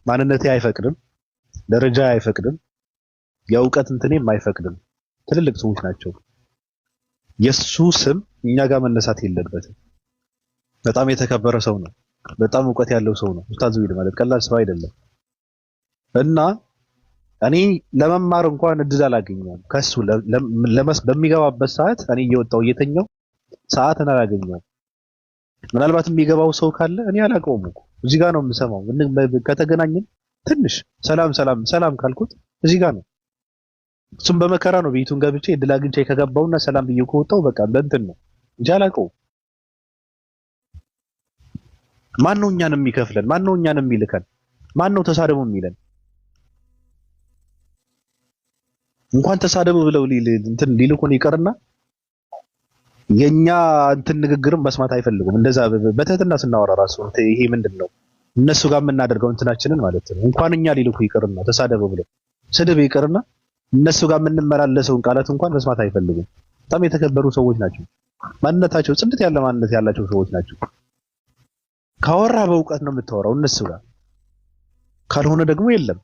ማንነቴ አይፈቅድም፣ ደረጃ አይፈቅድም፣ የእውቀት እንትኔም አይፈቅድም። ትልልቅ ሰዎች ናቸው። የሱ ስም እኛ ጋር መነሳት የለበትም። በጣም የተከበረ ሰው ነው። በጣም እውቀት ያለው ሰው ነው። ኡስታዝ ዊድ ማለት ቀላል ሰው አይደለም። እና እኔ ለመማር እንኳን እድል አላገኘሁም ከሱ በሚገባበት ሰዓት እኔ እየወጣሁ እየተኛሁ ሰዓትን አላገኘሁም። ምናልባት የሚገባው ሰው ካለ እኔ አላውቀውም እኮ እዚህ ጋር ነው የምሰማው። ከተገናኘን ትንሽ ሰላም ሰላም ሰላም ካልኩት እዚህ ጋር ነው። እሱም በመከራ ነው ቤቱን ገብቼ እድል አግኝቼ ከገባውና ሰላም ብዬ ከወጣው በቃ በእንትን ነው እንጂ አላውቀውም። ማን ነው እኛን የሚከፍለን? ማን ነው እኛን የሚልከን? ማን ነው ተሳደቡ የሚለን? እንኳን ተሳደቡ ብለው እንትን ሊልኩን ይቀርና የኛ እንትን ንግግርም መስማት አይፈልጉም። እንደዛ በትህትና ስናወራ ራሱ ይሄ ምንድነው እነሱ ጋር የምናደርገው እንትናችንን ማለት ነው። እንኳን እኛ ሊልኩ ይቀርና ተሳደቡ ብለው ስድብ ይቀርና እነሱ ጋር የምንመላለሰውን ቃላት እንኳን መስማት አይፈልጉም። በጣም የተከበሩ ሰዎች ናቸው። ማንነታቸው ጽድት ያለ ማንነት ያላቸው ሰዎች ናቸው። ካወራ በእውቀት ነው የምታወራው እነሱ ጋር፣ ካልሆነ ደግሞ የለም።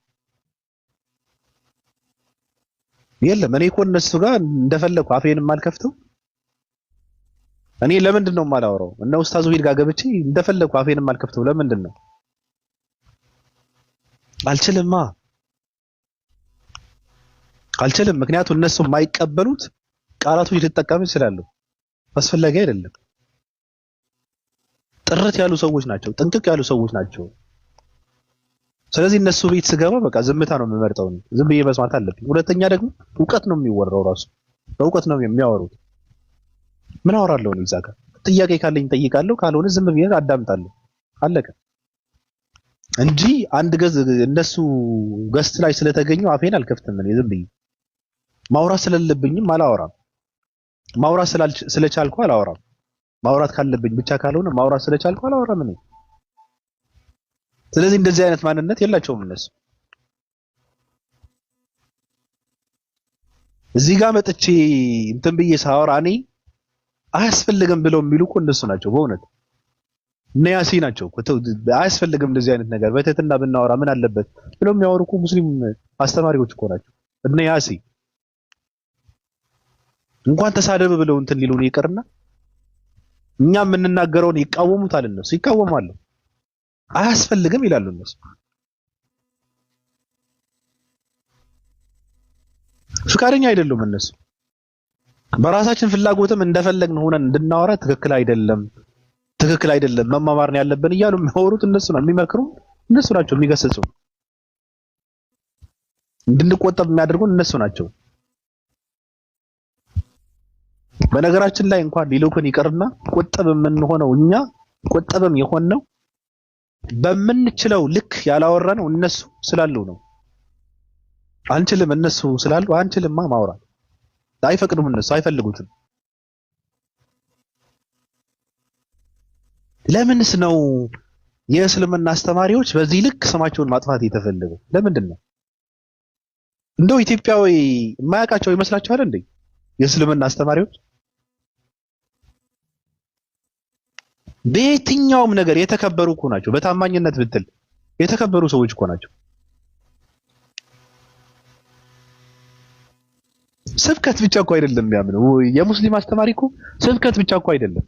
እኔ እኮ እነሱ ጋር እንደፈለኩ አፌንም አልከፍተው። እኔ ለምንድን ነው የማላወራው? እነ ኡስታዝ ዊድ ጋር ገብቼ እንደፈለኩ አፌንም አልከፍተው። ለምንድን ነው? አልችልም። ምክንያቱም እነሱ የማይቀበሉት ቃላቶች ልጠቀም ይችላሉ። አስፈላጊ አይደለም። ጥርት ያሉ ሰዎች ናቸው፣ ጥንቅቅ ያሉ ሰዎች ናቸው። ስለዚህ እነሱ ቤት ስገባ በቃ ዝምታ ነው የምመርጠው። ዝም ብዬ መስማት አለብኝ። ሁለተኛ ደግሞ እውቀት ነው የሚወራው፣ ራሱ በእውቀት ነው የሚያወሩት። ምን አወራለሁ ነው? እዛ ጋር ጥያቄ ካለኝ ጠይቃለሁ፣ ካልሆነ ዝም ብዬ አዳምጣለሁ። አለቀ እንጂ አንድ እነሱ ገስት ላይ ስለተገኙ አፌን አልከፍትም። እኔ ዝም ብዬ ማውራት ስለሌለብኝም አላወራም። ማውራት ስለቻልኩ አላወራም። ማውራት ካለብኝ ብቻ ካልሆነ ማውራት ስለቻልኩ አላወራም እኔ። ስለዚህ እንደዚህ አይነት ማንነት የላቸውም እነሱ። እዚህ ጋር መጥቼ እንትን ብዬ ሳወራ እኔ አያስፈልግም ብለው የሚሉ እኮ እነሱ ናቸው። በእውነት እነ ያሲ ናቸው እኮ አያስፈልግም እንደዚህ አይነት ነገር በትህትና ብናወራ ምን አለበት ብለው የሚያወሩ እኮ ሙስሊም አስተማሪዎች እኮ ናቸው እነ ያሲ። እንኳን ተሳደብ ብለው እንትን ሊሉን ይቀርና እኛ የምንናገረውን ይቃወሙታል። እነሱ ይቃወማሉ። አያስፈልግም ይላሉ እነሱ። ፍቃደኛ አይደሉም እነሱ። በራሳችን ፍላጎትም እንደፈለግን ሆነን እንድናወራ ትክክል አይደለም መማማር ነው ያለብን እያሉ የሚያወሩት እነሱ ናቸው። የሚመክሩ እነሱ ናቸው። የሚገስጹ እንድንቆጠብ የሚያደርጉን እነሱ ናቸው። በነገራችን ላይ እንኳን ሊልኩን ይቀርና ቁጥብ የምንሆነው እኛ ቁጥብም የሆነው በምንችለው ልክ ያላወራነው እነሱ ስላሉ ነው። አንችልም፣ እነሱ ስላሉ አንችልማ ማውራት አይፈቅዱም። እነሱ አይፈልጉትም። ለምንስ ነው የእስልምና አስተማሪዎች በዚህ ልክ ስማቸውን ማጥፋት የተፈለገው? ለምንድን ነው? እንደው ኢትዮጵያዊ የማያውቃቸው ይመስላችኋል እንዴ? የእስልምና አስተማሪዎች በየትኛውም ነገር የተከበሩ እኮ ናቸው። በታማኝነት ብትል የተከበሩ ሰዎች እኮ ናቸው። ስብከት ብቻ እኮ አይደለም የሚያምነው የሙስሊም አስተማሪ እኮ ስብከት ብቻ እኮ አይደለም፣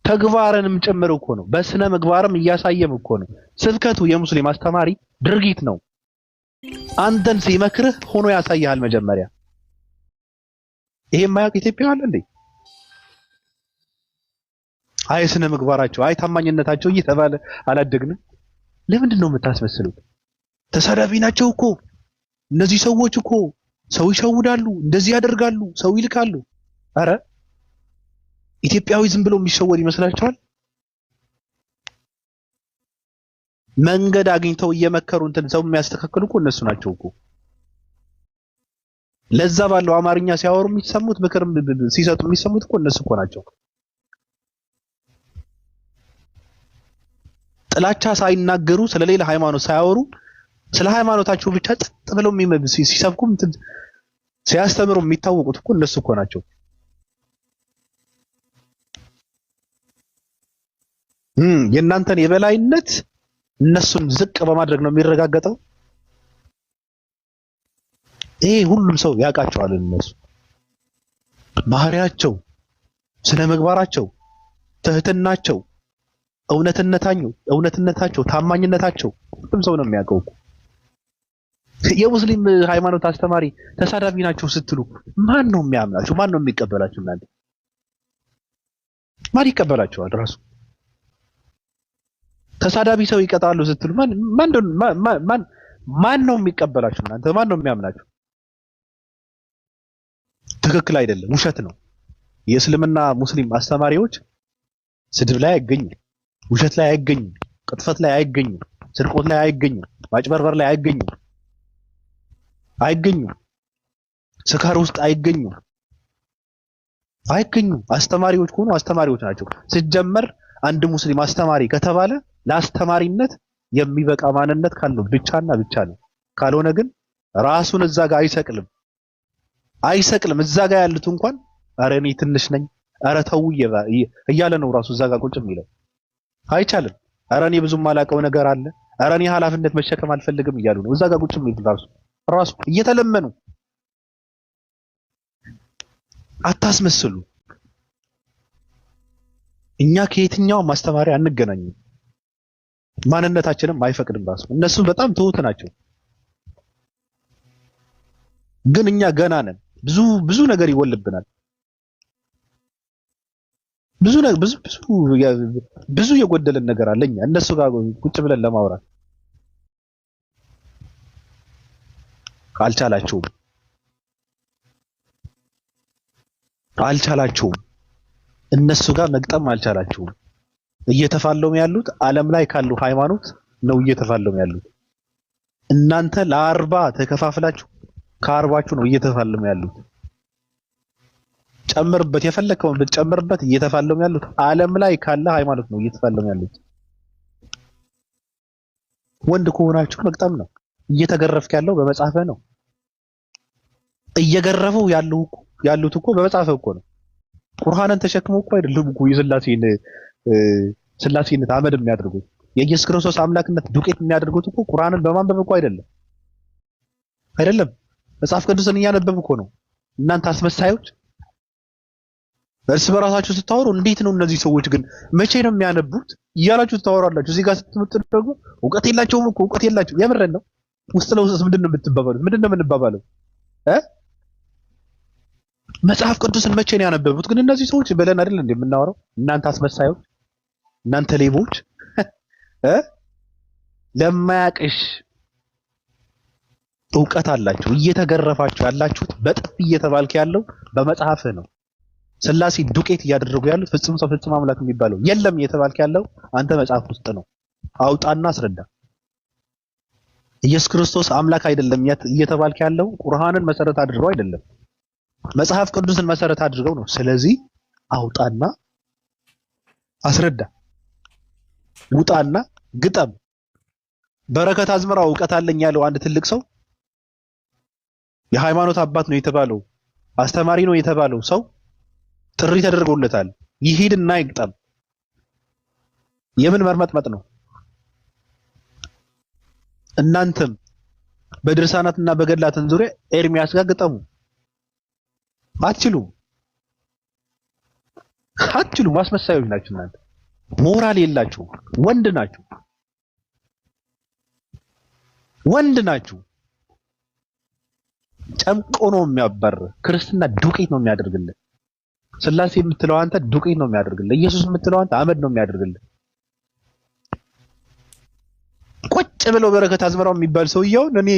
ተግባርንም ጭምር እኮ ነው። በስነ ምግባርም እያሳየም እኮ ነው። ስብከቱ የሙስሊም አስተማሪ ድርጊት ነው። አንተን ሲመክርህ ሆኖ ያሳያል መጀመሪያ። ይሄ የማያውቅ ኢትዮጵያዊ አለ እንዴ? አይ ስነ ምግባራቸው፣ አይ ታማኝነታቸው እየተባለ አላደግንም። ለምንድን ነው የምታስመስሉት? ተሳዳቢ ናቸው እኮ እነዚህ ሰዎች እኮ ሰው ይሸውዳሉ፣ እንደዚህ ያደርጋሉ፣ ሰው ይልካሉ። አረ ኢትዮጵያዊ ዝም ብሎ የሚሸወድ ይመስላችኋል? መንገድ አግኝተው እየመከሩ እንትን ሰው የሚያስተካክሉ እኮ እነሱ ናቸው እኮ። ለዛ ባለው አማርኛ ሲያወሩ የሚሰሙት ምክር ሲሰጡ የሚሰሙት እኮ እነሱ እኮ ናቸው። ጥላቻ ሳይናገሩ ስለሌላ ሃይማኖት ሳያወሩ ስለ ሃይማኖታቸው ብቻ ጸጥ ብለው ሲሰብኩም ሲያስተምሩ የሚታወቁት እኮ እነሱ እኮ ናቸው። የእናንተን የበላይነት እነሱን ዝቅ በማድረግ ነው የሚረጋገጠው። ይሄ ሁሉም ሰው ያውቃቸዋል። እነሱ ባህሪያቸው፣ ስነ ምግባራቸው፣ ትህትናቸው፣ እውነትነታቸው፣ ታማኝነታቸው ሁሉም ሰው ነው የሚያውቀው። የሙስሊም ሃይማኖት አስተማሪ ተሳዳቢ ናቸው ስትሉ ማን ነው የሚያምናቸው? ማን ነው የሚቀበላቸው? እናንተ ማን ይቀበላቸዋል? ራሱ ተሳዳቢ ሰው ይቀጣሉ ስትሉ ማን ነው የሚቀበላቸው? እናንተ ማን ነው የሚያምናቸው? ትክክል አይደለም፣ ውሸት ነው። የእስልምና ሙስሊም አስተማሪዎች ስድብ ላይ አይገኙም፣ ውሸት ላይ አይገኙም፣ ቅጥፈት ላይ አይገኙም፣ ስርቆት ላይ አይገኙም፣ ማጭበርበር ላይ አይገኙም፣ ስካር ውስጥ አይገኙም። አስተማሪዎች ከሆኑ አስተማሪዎች ናቸው። ሲጀመር አንድ ሙስሊም አስተማሪ ከተባለ ለአስተማሪነት የሚበቃ ማንነት ካለው ብቻና ብቻ ነው። ካልሆነ ግን ራሱን እዛ ጋር አይሰቅልም። እዛ ጋር ያሉት እንኳን ኧረ እኔ ትንሽ ነኝ፣ ኧረ ተው እያለ ነው ራሱ እዛ ጋር ቁጭ የሚለው። አይቻልም። ኧረ እኔ ብዙም ማላውቀው ነገር አለ፣ ኧረ እኔ ኃላፊነት መሸከም አልፈልግም እያሉ ነው እዛ ጋር ቁጭ የሚሉት ራሱ እየተለመኑ። አታስመስሉ። እኛ ከየትኛውም ማስተማሪያ አንገናኝም፣ ማንነታችንም አይፈቅድም ራሱ። እነሱ በጣም ትሁት ናቸው፣ ግን እኛ ገና ነን። ብዙ ነገር ይወልብናል። ብዙ የጎደለን ነገር አለኛ እነሱ ጋር ቁጭ ብለን ለማውራት አልቻላችሁም። እነሱ ጋር መግጠም አልቻላችሁም። እየተፋለሙ ያሉት ዓለም ላይ ካሉ ሃይማኖት ነው እየተፋለሙ ያሉት። እናንተ ለ40 ተከፋፍላችሁ ከ40ችሁ ነው እየተፋለሙ ያሉት። ጨምርበት፣ የፈለከውን ብትጨምርበት እየተፋለሙ ያሉት ዓለም ላይ ካለ ሃይማኖት ነው እየተፋለሙ ያሉት። ወንድ ከሆናችሁ መግጠም ነው። እየተገረፍክ ያለው በመጽሐፍህ ነው። እየገረፉ ያሉት እኮ በመጽሐፍህ እኮ ነው። ቁርአንን ተሸክመው እኮ አይደለም እኮ ስላሴነት አመድ የሚያደርጉት የኢየሱስ ክርስቶስ አምላክነት ዱቄት የሚያደርጉት እኮ ቁርአንን በማንበብ እኮ አይደለም መጽሐፍ ቅዱስን እያነበቡ እኮ ነው። እናንተ አስመሳዮች እርስ በራሳችሁ ስታወሩ እንዴት ነው እነዚህ ሰዎች ግን መቼ ነው የሚያነቡት እያላችሁ ታወራላችሁ። እዚህ ጋር ስትመጡ ደግሞ እውቀት የላቸውም እኮ እውቀት የላቸውም። የምረን ነው። ውስጥ ለውስጥ ምንድነው የምትባባሉት? ምንድነው የምንባባለው? መጽሐፍ ቅዱስን መቼ ነው ያነበቡት ግን እነዚህ ሰዎች ብለን አይደል እንዴ የምናወራው? እናንተ አስመሳዮች፣ እናንተ ሌቦች ለማያቅሽ እውቀት አላችሁ። እየተገረፋችሁ ያላችሁት በጥፍ እየተባልክ ያለው በመጽሐፍህ ነው። ስላሴ ዱቄት እያደረጉ ያሉት ፍጹም ሰው ፍጹም አምላክ የሚባለው የለም እየተባልክ ያለው አንተ መጽሐፍ ውስጥ ነው። አውጣና አስረዳ። ኢየሱስ ክርስቶስ አምላክ አይደለም እየተባልክ ያለው ቁርአንን መሰረት አድርገው አይደለም፣ መጽሐፍ ቅዱስን መሰረት አድርገው ነው። ስለዚህ አውጣና አስረዳ፣ ውጣና ግጠም። በረከት አዝመራ እውቀት አለኝ ያለው አንድ ትልቅ ሰው የሃይማኖት አባት ነው የተባለው አስተማሪ ነው የተባለው ሰው ጥሪ ተደርጎለታል። ይሄድና ይግጠም። የምን መርመጥመጥ ነው? እናንተም በድርሳናትና በገድላትን ዙሪያ ኤርሚያስ ጋር ግጠሙ። አትችሉም። ማስመሳዮች ናችሁ እናንተ። ሞራል የላችሁ። ወንድ ናችሁ። ጨምቆ ነው የሚያባር። ክርስትና ዱቄት ነው የሚያደርግልህ። ስላሴ የምትለው አንተ ዱቄት ነው የሚያደርግልህ። ኢየሱስ የምትለው አንተ አመድ ነው የሚያደርግልህ። ቁጭ ብለው በረከት አዝመራው የሚባል ሰውየውን እኔ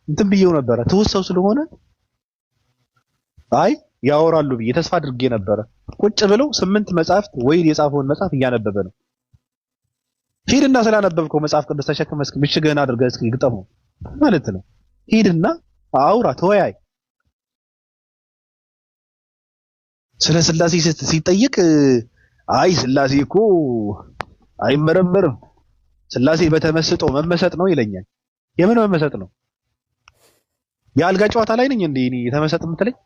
እንትን ብዬው ነበረ ተወሰው ስለሆነ አይ ያወራሉ ብዬ ተስፋ አድርጌ ነበረ። ቁጭ ብለው 8 መጽሐፍት ወይ የጻፈውን መጽሐፍ እያነበበ ነው። ሂድና ስላነበብከው መጽሐፍ ቅዱስ ተሸክመህ እስኪ ምሽግህን አድርገህ እስኪ ግጠመው ማለት ነው። ሂድና አውራ፣ ተወያይ። ስለ ስላሴ ሲጠይቅ አይ ስላሴ እኮ አይመረመርም፣ ስላሴ በተመስጦ መመሰጥ ነው ይለኛል። የምን መመሰጥ ነው? የአልጋ ጨዋታ ላይ ነኝ እንዴ እኔ የተመሰጥ የምትለኝ?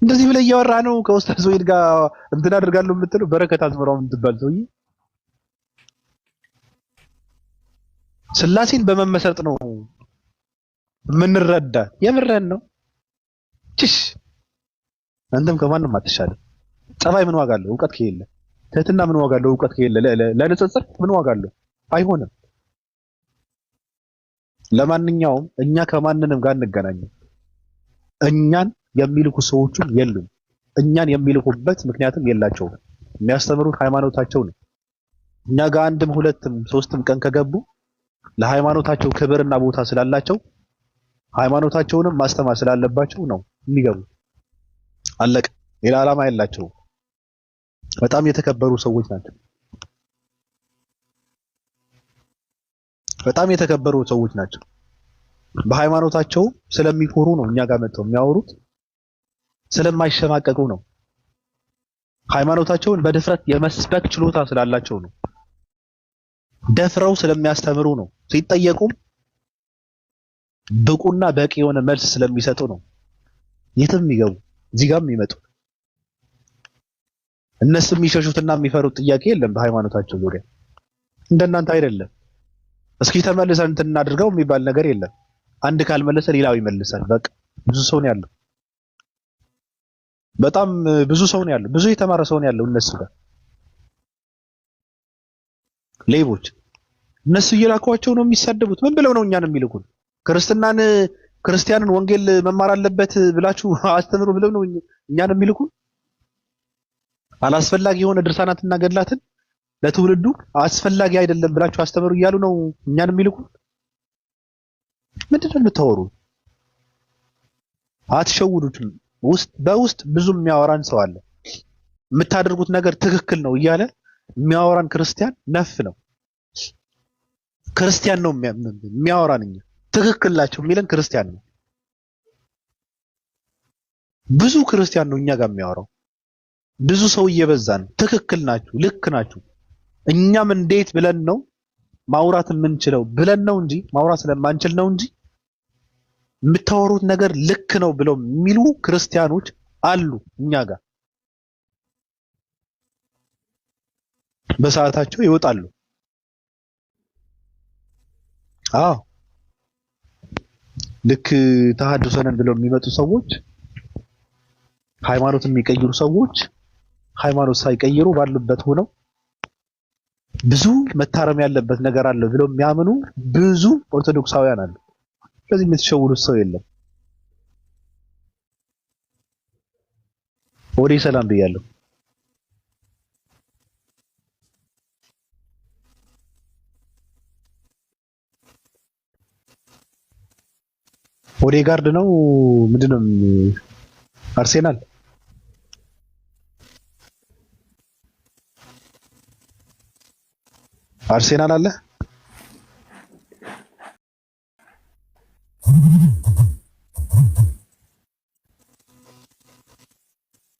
እንደዚህ ብለህ እያወራህ ነው ከኡስታዝ ወይድ ጋር እንትን አደርጋለሁ የምትለው? በረከት አዝመራው የምትባል ሰውዬ ስላሴን በመመሰጥ ነው የምንረዳ። የምረን ነው ችሽ አንተም ከማንም አትሻለም። ጸባይ ምን ዋጋ አለው እውቀት ከሌለ? ትህትና ምን ዋጋ አለው እውቀት ከሌለ? ለንጽጽር ምን ዋጋ አለው? አይሆንም። ለማንኛውም እኛ ከማንንም ጋር እንገናኝም። እኛን የሚልኩ ሰዎችም የሉም። እኛን የሚልኩበት ምክንያትም የላቸውም። የሚያስተምሩት ሃይማኖታቸው ነው። እኛ ጋር አንድም ሁለትም ሶስትም ቀን ከገቡ ለሃይማኖታቸው ክብርና ቦታ ስላላቸው ሃይማኖታቸውንም ማስተማር ስላለባቸው ነው የሚገቡ። አለቀ። ሌላ ዓላማ የላቸውም። በጣም የተከበሩ ሰዎች ናቸው። በጣም የተከበሩ ሰዎች ናቸው። በሃይማኖታቸው ስለሚኮሩ ነው እኛ ጋር መጥተው የሚያወሩት። ስለማይሸማቀቁ ነው። ሃይማኖታቸውን በድፍረት የመስበክ ችሎታ ስላላቸው ነው። ደፍረው ስለሚያስተምሩ ነው። ሲጠየቁም ብቁና በቂ የሆነ መልስ ስለሚሰጡ ነው የትም የሚገቡ እዚህ ጋርም የሚመጡ። እነሱ የሚሸሹትና የሚፈሩት ጥያቄ የለም በሃይማኖታቸው ዙሪያ። እንደናንተ አይደለም። እስኪ ተመልሰን እንትን እናድርገው የሚባል ነገር የለም። አንድ ካልመለሰ ሌላው ይመልሳል። በቃ ብዙ ሰው ነው ያለው። በጣም ብዙ ሰው ነው ያለው። ብዙ የተማረ ሰው ነው ያለው እነሱ ጋር። ሌቦች እነሱ እየላኳቸው ነው የሚሳደቡት። ምን ብለው ነው እኛን የሚልኩን? ክርስቲያንን ወንጌል መማር አለበት ብላችሁ አስተምሩ ብለው ነው እኛን የሚልኩን? አላስፈላጊ የሆነ ድርሳናትና ገድላትን ለትውልዱ አስፈላጊ አይደለም ብላችሁ አስተምሩ እያሉ ነው እኛን የሚልኩን? ምንድነው የምታወሩ? አትሸውዱትም። በውስጥ ብዙ የሚያወራን ሰው አለ። የምታደርጉት ነገር ትክክል ነው እያለ የሚያወራን ክርስቲያን ነፍ ነው። ክርስቲያን ነው የሚያወራን። እኛ ትክክል ናቸው የሚለን ክርስቲያን ነው። ብዙ ክርስቲያን ነው እኛ ጋር የሚያወራው። ብዙ ሰው እየበዛ ነው። ትክክል ናችሁ፣ ልክ ናችሁ። እኛም እንዴት ብለን ነው ማውራት የምንችለው ብለን ነው እንጂ ማውራት ስለማንችል ነው እንጂ የምታወሩት ነገር ልክ ነው ብለው የሚሉ ክርስቲያኖች አሉ እኛ ጋር። በሰዓታቸው ይወጣሉ። አዎ ልክ ተሐድሶ ነን ብለው የሚመጡ ሰዎች፣ ሃይማኖት የሚቀይሩ ሰዎች ሃይማኖት ሳይቀይሩ ባሉበት ሆነው ብዙ መታረም ያለበት ነገር አለ ብለው የሚያምኑ ብዙ ኦርቶዶክሳውያን አሉ። ስለዚህ የምትሸውዱት ሰው የለም። ወደ ሰላም ብያለሁ። ኦዴጋርድ ነው ምንድነው? አርሴናል አርሴናል አለ።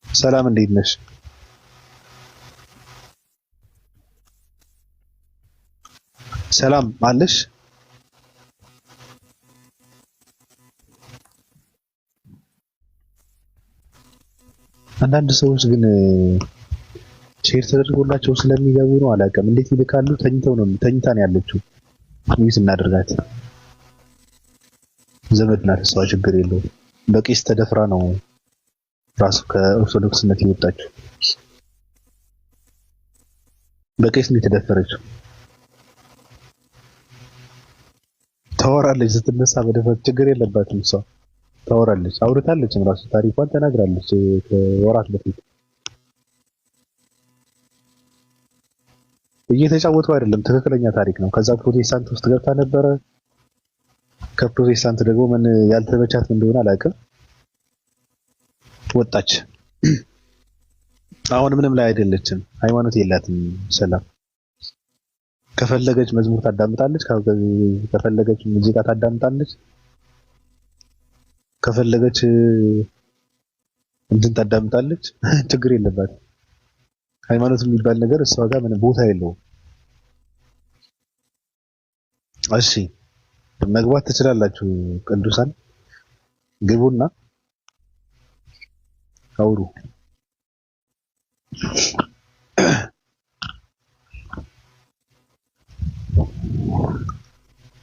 ሰላም እንዴት ነሽ? ሰላም አለሽ? አንዳንድ ሰዎች ግን ሼር ተደርጎላቸው ስለሚገቡ ነው አላውቅም። እንዴት ይልካሉ? ተኝታን ያለችው ሚስ እናደርጋት። ዘመድ ናት እሷ፣ ችግር የለውም። በቄስ ተደፍራ ነው ራሱ ከኦርቶዶክስነት የወጣችው። በቄስ ነው የተደፈረችው። ታወራለች ስትነሳ በደፈት ችግር የለባትም እሷ ታወራለች። አውርታለችም ራሱ ታሪኳን ተናግራለች ከወራት በፊት። እየተጫወቱ አይደለም፣ ትክክለኛ ታሪክ ነው። ከዛ ፕሮቴስታንት ውስጥ ገብታ ነበረ። ከፕሮቴስታንት ደግሞ ምን ያልተመቻት እንደሆነ አላውቅም፣ ወጣች። አሁን ምንም ላይ አይደለችም፣ ሃይማኖት የላትም። ሰላም ከፈለገች መዝሙር ታዳምጣለች፣ ከፈለገች ሙዚቃ ታዳምጣለች፣ ከፈለገች እንትን ታዳምጣለች። ችግር የለባትም። ሃይማኖት የሚባል ነገር እሷ ጋር ምንም ቦታ የለውም። እሺ መግባት ትችላላችሁ። ቅዱሳን ግቡና አውሩ።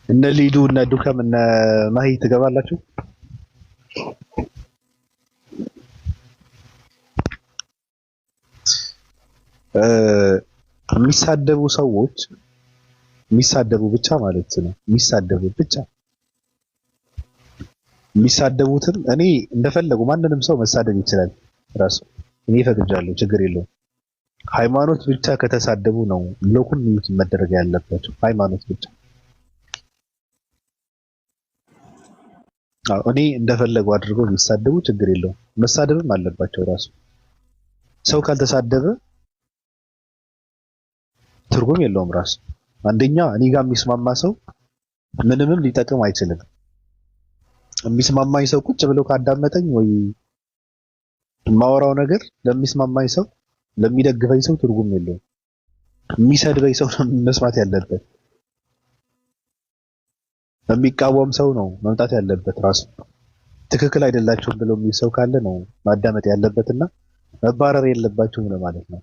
እነ ሊዱ እነ ዱከም እነ ማሂ ትገባላችሁ። የሚሳደቡ ሰዎች የሚሳደቡ ብቻ ማለት ነው። የሚሳደቡ ብቻ የሚሳደቡትም እኔ እንደፈለጉ ማንንም ሰው መሳደብ ይችላል ራሱ እኔ ፈቅጃለሁ፣ ችግር የለውም። ሃይማኖት ብቻ ከተሳደቡ ነው ብሎኩን ሚዩት መደረግ ያለባቸው። ሃይማኖት ብቻ እኔ እንደፈለጉ አድርገው የሚሳደቡ ችግር የለውም። መሳደብም አለባቸው ራሱ። ሰው ካልተሳደበ ትርጉም የለውም ራሱ። አንደኛ እኔ ጋር የሚስማማ ሰው ምንምም ሊጠቅም አይችልም። የሚስማማኝ ሰው ቁጭ ብሎ ካዳመጠኝ ወይ የማወራው ነገር ለሚስማማኝ ሰው ለሚደግፈኝ ሰው ትርጉም የለውም። የሚሰድበኝ ሰው ነው መስማት ያለበት። የሚቃወም ሰው ነው መምጣት ያለበት ራሱ። ትክክል አይደላችሁም ብሎ የሚል ሰው ካለ ነው ማዳመጥ ያለበትና መባረር የለባችሁም ለማለት ነው።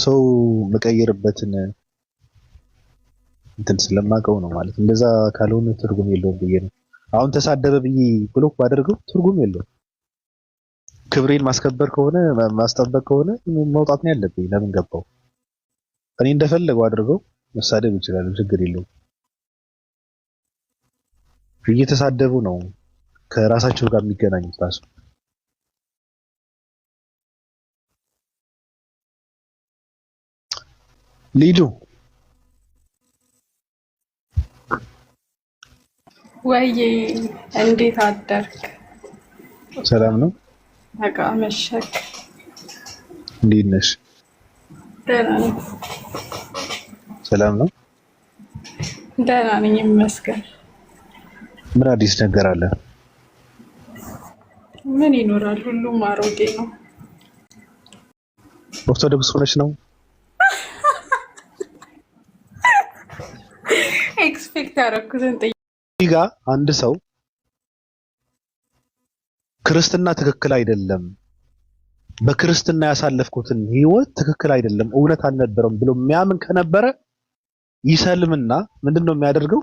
ሰው መቀየርበትን እንትን ስለማውቀው ነው ማለት። እንደዛ ካልሆነ ትርጉም የለውም ብዬ ነው። አሁን ተሳደበ ብዬ ብሎክ ባደርገው ትርጉም የለውም። ክብሬን ማስከበር ከሆነ ማስጠበቅ ከሆነ መውጣት ነው ያለብኝ። ለምን ገባው? እኔ እንደፈለገው አድርገው መሳደብ ይችላሉ፣ ችግር የለውም። እየተሳደቡ ነው ከራሳቸው ጋር የሚገናኙት ራሱ። ሊዱ ወይዬ እንዴት አደርክ? ሰላም ነው። በቃ መሸክ። እንዴት ነሽ? ደህና ነኝ። ሰላም ነው። ደህና ነኝ ይመስገን። ምን አዲስ ነገር አለ? ምን ይኖራል? ሁሉም አሮጌ ነው። ኦርቶዶክስ ሆነች ነው? ኤክስፔክት ያደረኩትን ጋ አንድ ሰው ክርስትና ትክክል አይደለም፣ በክርስትና ያሳለፍኩትን ህይወት ትክክል አይደለም፣ እውነት አልነበረም ብሎ የሚያምን ከነበረ ይሰልምና ምንድነው የሚያደርገው?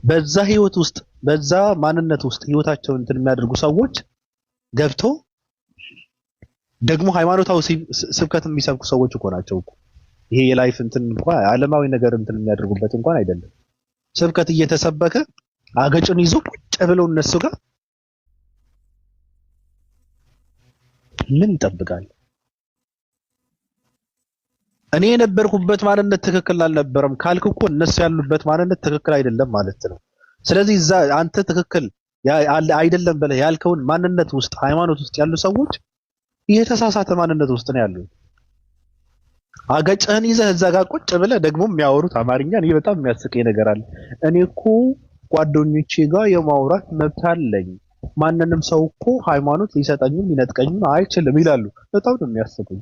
በዛ ህይወት ውስጥ በዛ ማንነት ውስጥ ህይወታቸውን እንትን የሚያደርጉ ሰዎች ገብቶ ደግሞ ሃይማኖታዊ ስብከት የሚሰብኩ ሰዎች እኮ ናቸው እኮ። ይሄ የላይፍ እንትን እንኳን ዓለማዊ ነገር እንትን የሚያደርጉበት እንኳን አይደለም። ስብከት እየተሰበከ አገጩን ይዞ ቁጭ ብለው እነሱ ጋር ምን ይጠብቃል? እኔ የነበርኩበት ማንነት ትክክል አልነበረም ካልክ እኮ እነሱ ያሉበት ማንነት ትክክል አይደለም ማለት ነው። ስለዚህ እዛ አንተ ትክክል አይደለም ብለህ ያልከውን ማንነት ውስጥ ሃይማኖት ውስጥ ያሉ ሰዎች የተሳሳተ ማንነት ውስጥ ነው ያሉት። አገጭህን ይዘህ እዛ ጋር ቁጭ ብለህ ደግሞ የሚያወሩት አማርኛ እኔ በጣም የሚያስቀኝ ነገር አለ። እኔ እኮ ጓደኞቼ ጋር የማውራት መብት አለኝ፣ ማንንም ሰው እኮ ሃይማኖት ሊሰጠኝም ሊነጥቀኝም አይችልም ይላሉ። በጣም ነው የሚያስቁኝ።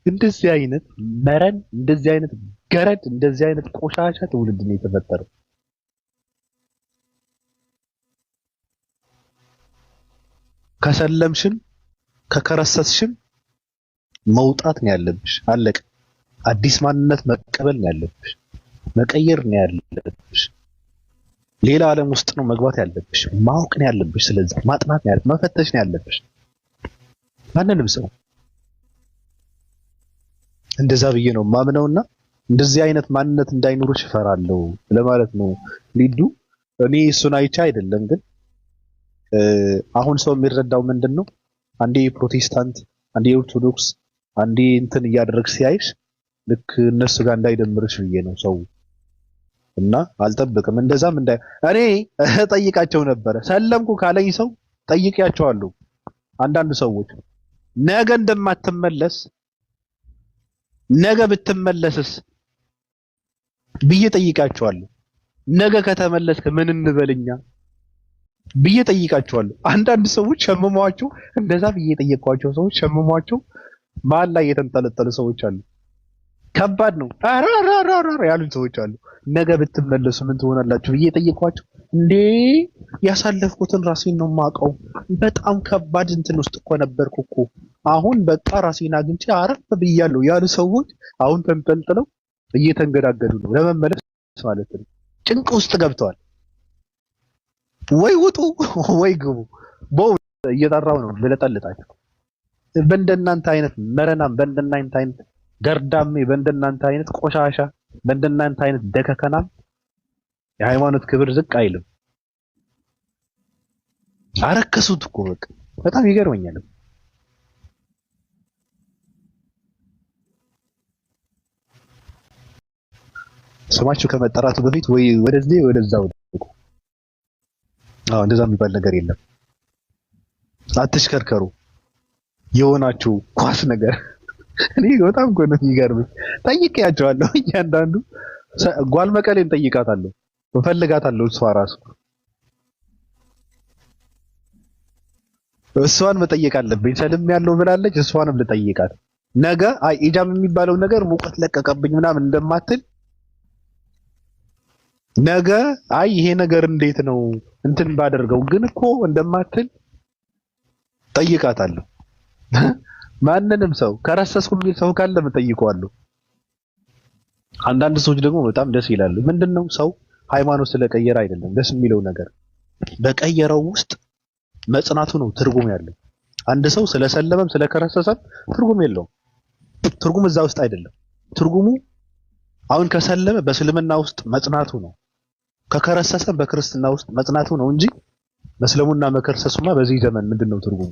እንደዚህ አይነት መረን፣ እንደዚህ አይነት ገረድ፣ እንደዚህ አይነት ቆሻሻ ትውልድ ነው የተፈጠረው። ከሰለምሽም ከከረሰስሽም መውጣት ነው ያለብሽ። አለቀ። አዲስ ማንነት መቀበል ነው ያለብሽ፣ መቀየር ነው ያለብሽ። ሌላ ዓለም ውስጥ ነው መግባት ያለብሽ፣ ማወቅ ነው ያለብሽ። ስለዚህ ማጥናት ነው ያለብሽ፣ መፈተሽ ነው ያለብሽ። ማንንም ሰው እንደዛ ብዬ ነው ማምነውና እንደዚህ አይነት ማንነት እንዳይኖርሽ እፈራለሁ ለማለት ነው ሊዱ። እኔ እሱን አይቼ አይደለም፣ ግን አሁን ሰው የሚረዳው ምንድነው? አንዴ ፕሮቴስታንት፣ አንዴ ኦርቶዶክስ፣ አንዴ እንትን እያደረግሽ ሲያይሽ ልክ እነሱ ጋር እንዳይደምርሽ ብዬ ነው ሰው እና አልጠብቅም። እንደዛም እኔ ጠይቃቸው ነበረ። ሰለምኩ ካለኝ ሰው ጠይቄያቸዋለሁ። አንዳንድ ሰዎች ነገ እንደማትመለስ ነገ ብትመለስስ ብዬ ጠይቃቸዋለሁ። ነገ ከተመለስክ ምን እንበልኛ ብዬ ጠይቃቸዋለሁ። አንዳንድ ሰዎች ሸምሟቸው፣ እንደዛ ብዬ ጠየቅኳቸው ሰዎች ሸምሟቸው መሀል ላይ የተንጠለጠሉ ሰዎች አሉ። ከባድ ነው አራራራራ ያሉት ሰዎች አሉ። ነገ ብትመለሱ ምን ትሆናላችሁ ብዬ ጠየቅኳቸው። እንዴ ያሳለፍኩትን ራሴን ነው የማውቀው። በጣም ከባድ እንትን ውስጥ እኮ ነበርኩ እኮ። አሁን በቃ ራሴን አግኝቼ አረፍ ብያለሁ ያሉ ሰዎች አሁን ተንጠልጥለው እየተንገዳገዱ ነው ለመመለስ ማለት ነው። ጭንቅ ውስጥ ገብተዋል። ወይ ውጡ ወይ ግቡ። እየጠራው ነው ልለጠልጣቸው። በእንደናንተ አይነት መረናም፣ በእንደናንተ አይነት ገርዳሜ፣ በእንደናንተ አይነት ቆሻሻ፣ በእንደናንተ አይነት ደከከናም የሃይማኖት ክብር ዝቅ አይልም። አረከሱት እኮ በቃ በጣም ይገርመኛል። ስማችሁ ከመጠራቱ በፊት ወይ ወደዚህ ወደዛ ወደቁ። እንደዛ የሚባል ነገር የለም። አትሽከርከሩ። የሆናችሁ ኳስ ነገር እኔ በጣም እኮ ነው የሚገርመኝ። ጠይቄያቸዋለሁ። እያንዳንዱ ጓል መቀሌን ጠይቃታለሁ፣ እፈልጋታለሁ። እሷ ራሱ እሷን መጠየቅ አለብኝ። ሰልም ያለው ብላለች። እሷንም ልጠይቃት ነገ። አይ ኢጃም የሚባለው ነገር ሙቀት ለቀቀብኝ ምናምን እንደማትል ነገ አይ ይሄ ነገር እንዴት ነው እንትን ባደርገው ግን እኮ እንደማትል ጠይቃታለሁ። ማንንም ሰው ከረሰስኩ የሚል ሰው ካለ እጠይቀዋለሁ። አንዳንድ ሰዎች ደግሞ በጣም ደስ ይላሉ። ምንድነው ሰው ሃይማኖት ስለቀየረ አይደለም ደስ የሚለው ነገር በቀየረው ውስጥ መጽናቱ ነው ትርጉም ያለው። አንድ ሰው ስለሰለመም ስለከረሰሰም ትርጉም የለውም። ትርጉም እዛ ውስጥ አይደለም። ትርጉሙ አሁን ከሰለመ በእስልምና ውስጥ መጽናቱ ነው፣ ከከረሰሰ በክርስትና ውስጥ መጽናቱ ነው እንጂ መስለሙና መከርሰሱማ በዚህ ዘመን ምንድነው ትርጉሙ?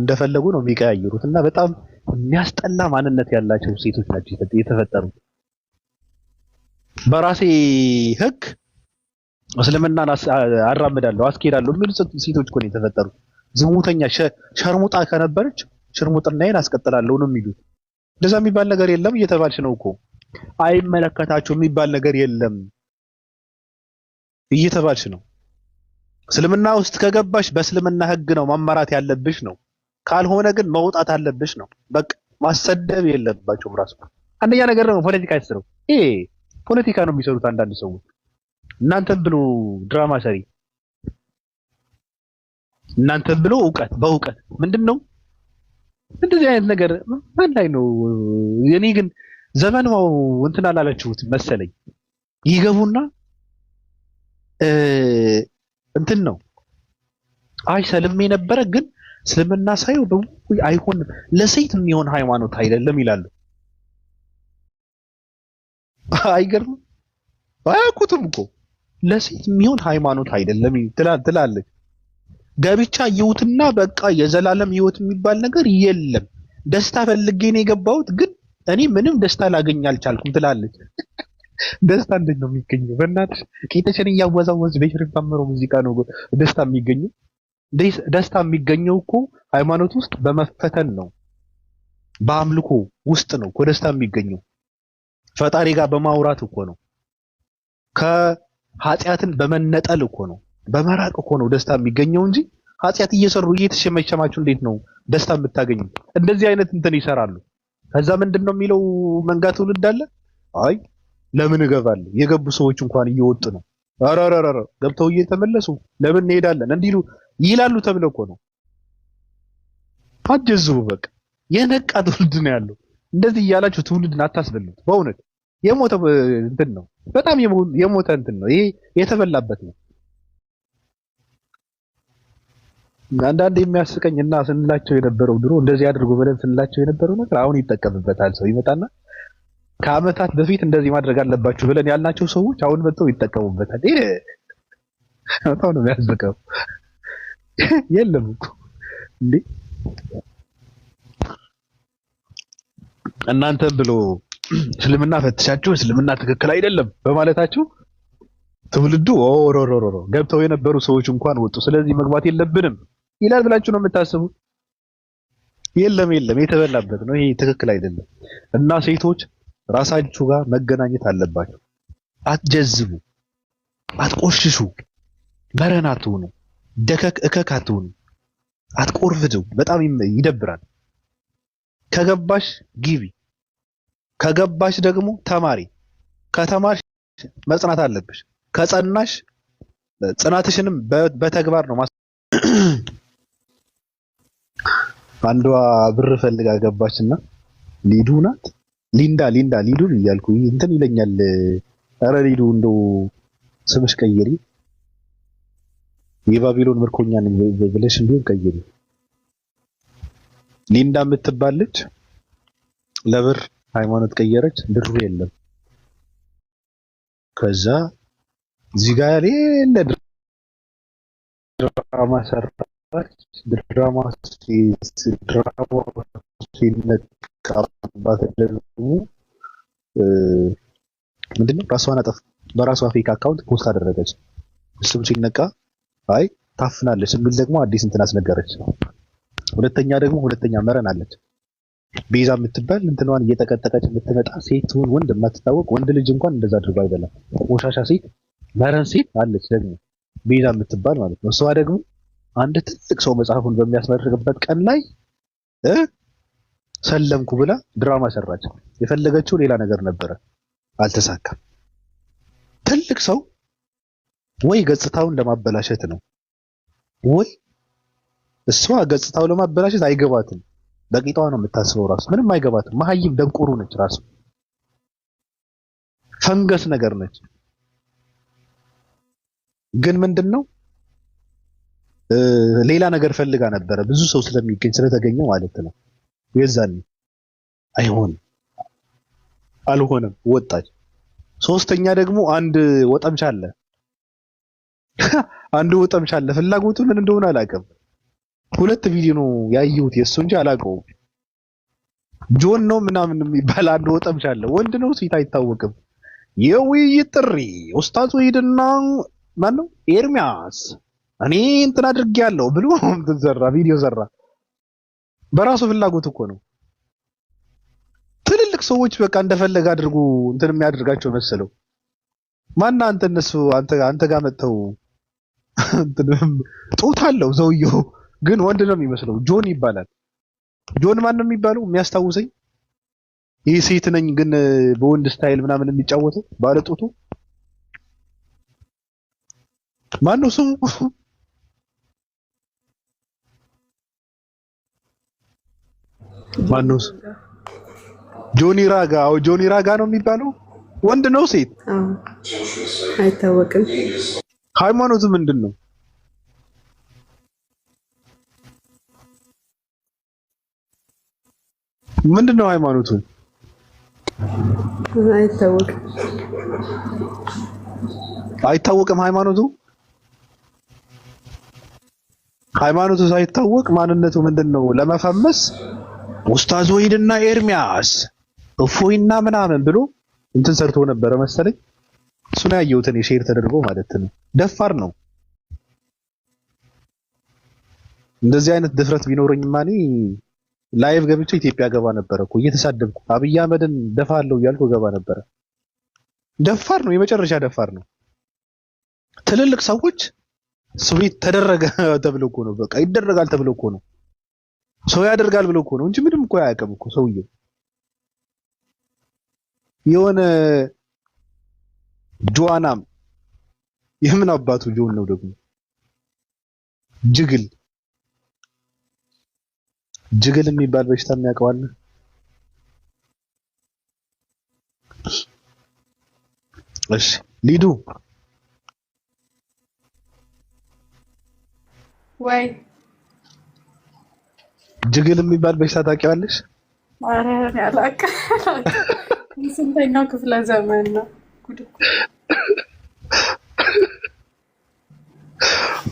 እንደፈለጉ ነው የሚቀያየሩት። እና በጣም የሚያስጠላ ማንነት ያላቸው ሴቶች ናቸው የተፈጠሩት። በራሴ ህግ እስልምናን አራምዳለሁ አስኬዳለሁ የሚሉ ሴቶች እኮ ነው የተፈጠሩት። ዝሙተኛ ሸርሙጣ ከነበረች ሽርሙጥናዬን አስቀጥላለሁ ነው የሚሉት። እንደዛ የሚባል ነገር የለም እየተባልሽ ነው እኮ። አይመለከታቸው የሚባል ነገር የለም እየተባልሽ ነው። እስልምና ውስጥ ከገባሽ በእስልምና ህግ ነው መመራት ያለብሽ ነው። ካልሆነ ግን መውጣት አለብሽ ነው። በቃ ማሰደብ የለባቸውም። ራሱ አንደኛ ነገር ነው ፖለቲካ ይስሩ። ፖለቲካ ነው የሚሰሩት አንዳንድ ሰዎች። እናንተም ብሎ ድራማ ሰሪ፣ እናንተም ብሎ በእውቀት ምንድነው እንደዚህ አይነት ነገር ማን ላይ ነው? እኔ ግን ዘመናው እንትን አላለችሁት መሰለኝ። ይገቡና እንትን ነው አይ ሰልሜ ነበረ ግን እስልምና ሳይው አይሆንም ለሴት የሚሆን ሃይማኖት አይደለም ይላሉ። አይገርም? አያውቁትም እኮ ለሴት የሚሆን ሃይማኖት አይደለም ትላለች። ጋብቻ ይውትና በቃ የዘላለም ህይወት የሚባል ነገር የለም። ደስታ ፈልጌ ነው የገባሁት ግን እኔ ምንም ደስታ ላገኝ አልቻልኩም ትላለች። ደስታ እንዴት ነው የሚገኘው? በእናትሽ ቂጥሽን እያወዛወዝ በሽሪፍ ታምሮ ሙዚቃ ነው ደስታ የሚገኘው? ደስታ የሚገኘው እኮ ሃይማኖት ውስጥ በመፈተን ነው፣ በአምልኮ ውስጥ ነው እኮ ደስታ የሚገኘው። ፈጣሪ ጋር በማውራት እኮ ነው፣ ከኃጢአትን በመነጠል እኮ ነው፣ በመራቅ እኮ ነው ደስታ የሚገኘው እንጂ ኃጢአት እየሰሩ እየተሸመቸማችሁ እንዴት ነው ደስታ የምታገኙት? እንደዚህ አይነት እንትን ይሰራሉ። ከዛ ምንድነው የሚለው መንጋ ትውልድ አለ። አይ ለምን እገባለሁ? የገቡ ሰዎች እንኳን እየወጡ ነው። አራራራ ገብተው እየተመለሱ ለምን እንሄዳለን እንዲሉ ይላሉ ተብለው እኮ ነው። አትጀዝቡ። በቃ የነቃ ትውልድ ነው ያለው። እንደዚህ እያላችሁ ትውልድን አታስበሉት። በእውነት የሞተ እንትን ነው፣ በጣም የሞተ እንትን ነው። ይሄ የተበላበት ነው። አንዳንድ የሚያስቀኝ እና ስንላቸው የነበረው ድሮ እንደዚህ አድርጎ ብለን ስንላቸው የነበረው ነገር አሁን ይጠቀምበታል። ሰው ይመጣና ከአመታት በፊት እንደዚህ ማድረግ አለባችሁ ብለን ያልናቸው ሰዎች አሁን መጥተው ይጠቀሙበታል። ይሄ በጣም ነው የሚያስቀው። የለም እኮ እንዴ እናንተም ብሎ እስልምና ፈትሻችሁ እስልምና ትክክል አይደለም በማለታችሁ ትውልዱ ኦሮሮሮ ገብተው የነበሩ ሰዎች እንኳን ወጡ። ስለዚህ መግባት የለብንም ይላል ብላችሁ ነው የምታስቡ? የለም የተበላበት ነው። ይሄ ትክክል አይደለም። እና ሴቶች ራሳችሁ ጋር መገናኘት አለባችሁ። አትጀዝቡ፣ አትቆሽሹ፣ በረና አትሁኑ፣ እከክ አትሁኑ፣ አትቆርፍዱ። በጣም ይደብራል። ከገባሽ ግቢ፣ ከገባሽ ደግሞ ተማሪ። ከተማርሽ መጽናት አለብሽ። ከጸናሽ ጽናትሽንም በተግባር ነው አንዷ ብር ፈልጋ ገባችና ሊዱ ናት ሊንዳ ሊዱን እያልኩ እንትን ይለኛል። ኧረ ሊዱ እንደው ስምሽ ቀይሪ የባቢሎን ምርኮኛ ነኝ ብለሽ እንዲሁም ቀይሪ። ሊንዳ የምትባል ልጅ ለብር ሃይማኖት ቀየረች፣ ብሩ የለም። ከዛ እዚህ ጋር የለ ድራማ ሰራች። ድራማ ሲነቃባት ደግሞ ምንድነው ራሷን አጠፋ። በራሷ ፌክ አካውንት ፖስት አደረገች። እሱም ሲነቃ አይ ታፍናለች የሚል ደግሞ አዲስ እንትን አስነገረች። ሁለተኛ መረን አለች ቤዛ የምትባል እንትኗን እየጠቀጠቀች የምትመጣ ሴት ወንድ የማትታወቅ ወንድ ልጅ እንኳን እንደዛ አድርጎ አይደለም ቆሻሻ ሴት መረን ሴት አለች ደግሞ ቤዛ የምትባል ማለት ነው። እሷ ደግሞ አንድ ትልቅ ሰው መጽሐፉን በሚያስመርቅበት ቀን ላይ ሰለምኩ ብላ ድራማ ሰራች። የፈለገችው ሌላ ነገር ነበረ፣ አልተሳካም። ትልቅ ሰው ወይ ገጽታውን ለማበላሸት ነው ወይ እሷ ገጽታው ለማበላሸት አይገባትም። በቂጣዋ ነው የምታስበው፣ ራሱ ምንም አይገባትም። መሀይም ደንቁሩ ነች፣ ራሱ ፈንገስ ነገር ነች። ግን ምንድነው ሌላ ነገር ፈልጋ ነበረ፣ ብዙ ሰው ስለሚገኝ ስለተገኘ ማለት ነው። የዛኔ አልሆነም፣ ወጣች። ሶስተኛ ደግሞ አንድ ወጠምሻ አለ ፍላጎቱ ምን እንደሆነ አላውቅም። 2 ቪዲዮ ነው ያየሁት የሱ እንጂ አላውቀውም። ጆን ነው ምናምን የሚባል አንድ ወጠምሻ አለ። ወንድ ነው ሴት አይታወቅም። የውይይት ጥሪ ኡስታዝ ወይድና ማን ነው ኤርሚያስ እኔ እንትን አድርጌያለሁ ብሎ ቪዲዮ ሰራ። በራሱ ፍላጎት እኮ ነው። ትልልቅ ሰዎች በቃ እንደፈለገ አድርጉ እንትን የሚያደርጋቸው መሰለው። ማን አንተ ጋር መጥተው ጦት አለው ሰውየው፣ ግን ወንድ ነው የሚመስለው። ጆን ይባላል። ጆን ማን ነው የሚባለው የሚያስታውሰኝ? ይህ ሴት ነኝ ግን በወንድ ስታይል ምናምን የሚጫወተው ባለ ጦቱ ማን ነው ስሙ? ማነው? ጆኒ ራጋ ነው የሚባለው። ወንድ ነው ሴት አይታወቅም። ሃይማኖቱ ምንድን ነው? ምንድነው ሃይማኖቱ? አይታወቅም። ሃይማኖቱ ሳይታወቅ ማንነቱ ምንድነው? ለመፈመስ ኡስታዝ ወይድና ኤርሚያስ እፎይና ምናምን ብሎ እንትን ሰርቶ ነበረ መሰለኝ። እሱን ያየሁት እኔ ሼር ተደርጎ ማለት ነው። ደፋር ነው። እንደዚህ አይነት ድፍረት ቢኖረኝማ እኔ ላይቭ ገብቼ ኢትዮጵያ ገባ ነበረ እኮ እየተሳደብኩ አብይ አህመድን ደፋለሁ እያልኩ ገባ ነበረ። ደፋር ነው፣ የመጨረሻ ደፋር ነው። ትልልቅ ሰዎች ስዊት ተደረገ ተብሎ እኮ ነው፣ በቃ ይደረጋል ተብሎ እኮ ነው፣ ሰው ያደርጋል ብሎ እኮ ነው እንጂ ምንም እኮ አያውቅም እኮ ሰውየው። የሆነ ጆዋናም የምን አባቱ ጆን ነው ደግሞ ጅግል የሚባል በሽታ የሚያውቀው አለ? እሺ ሊዱ ወይ ጅግል የሚባል በሽታ ታውቂዋለሽ? ኧረ አላውቅም። ስንተኛው ክፍለ ዘመን ነው? ጉድ እኮ።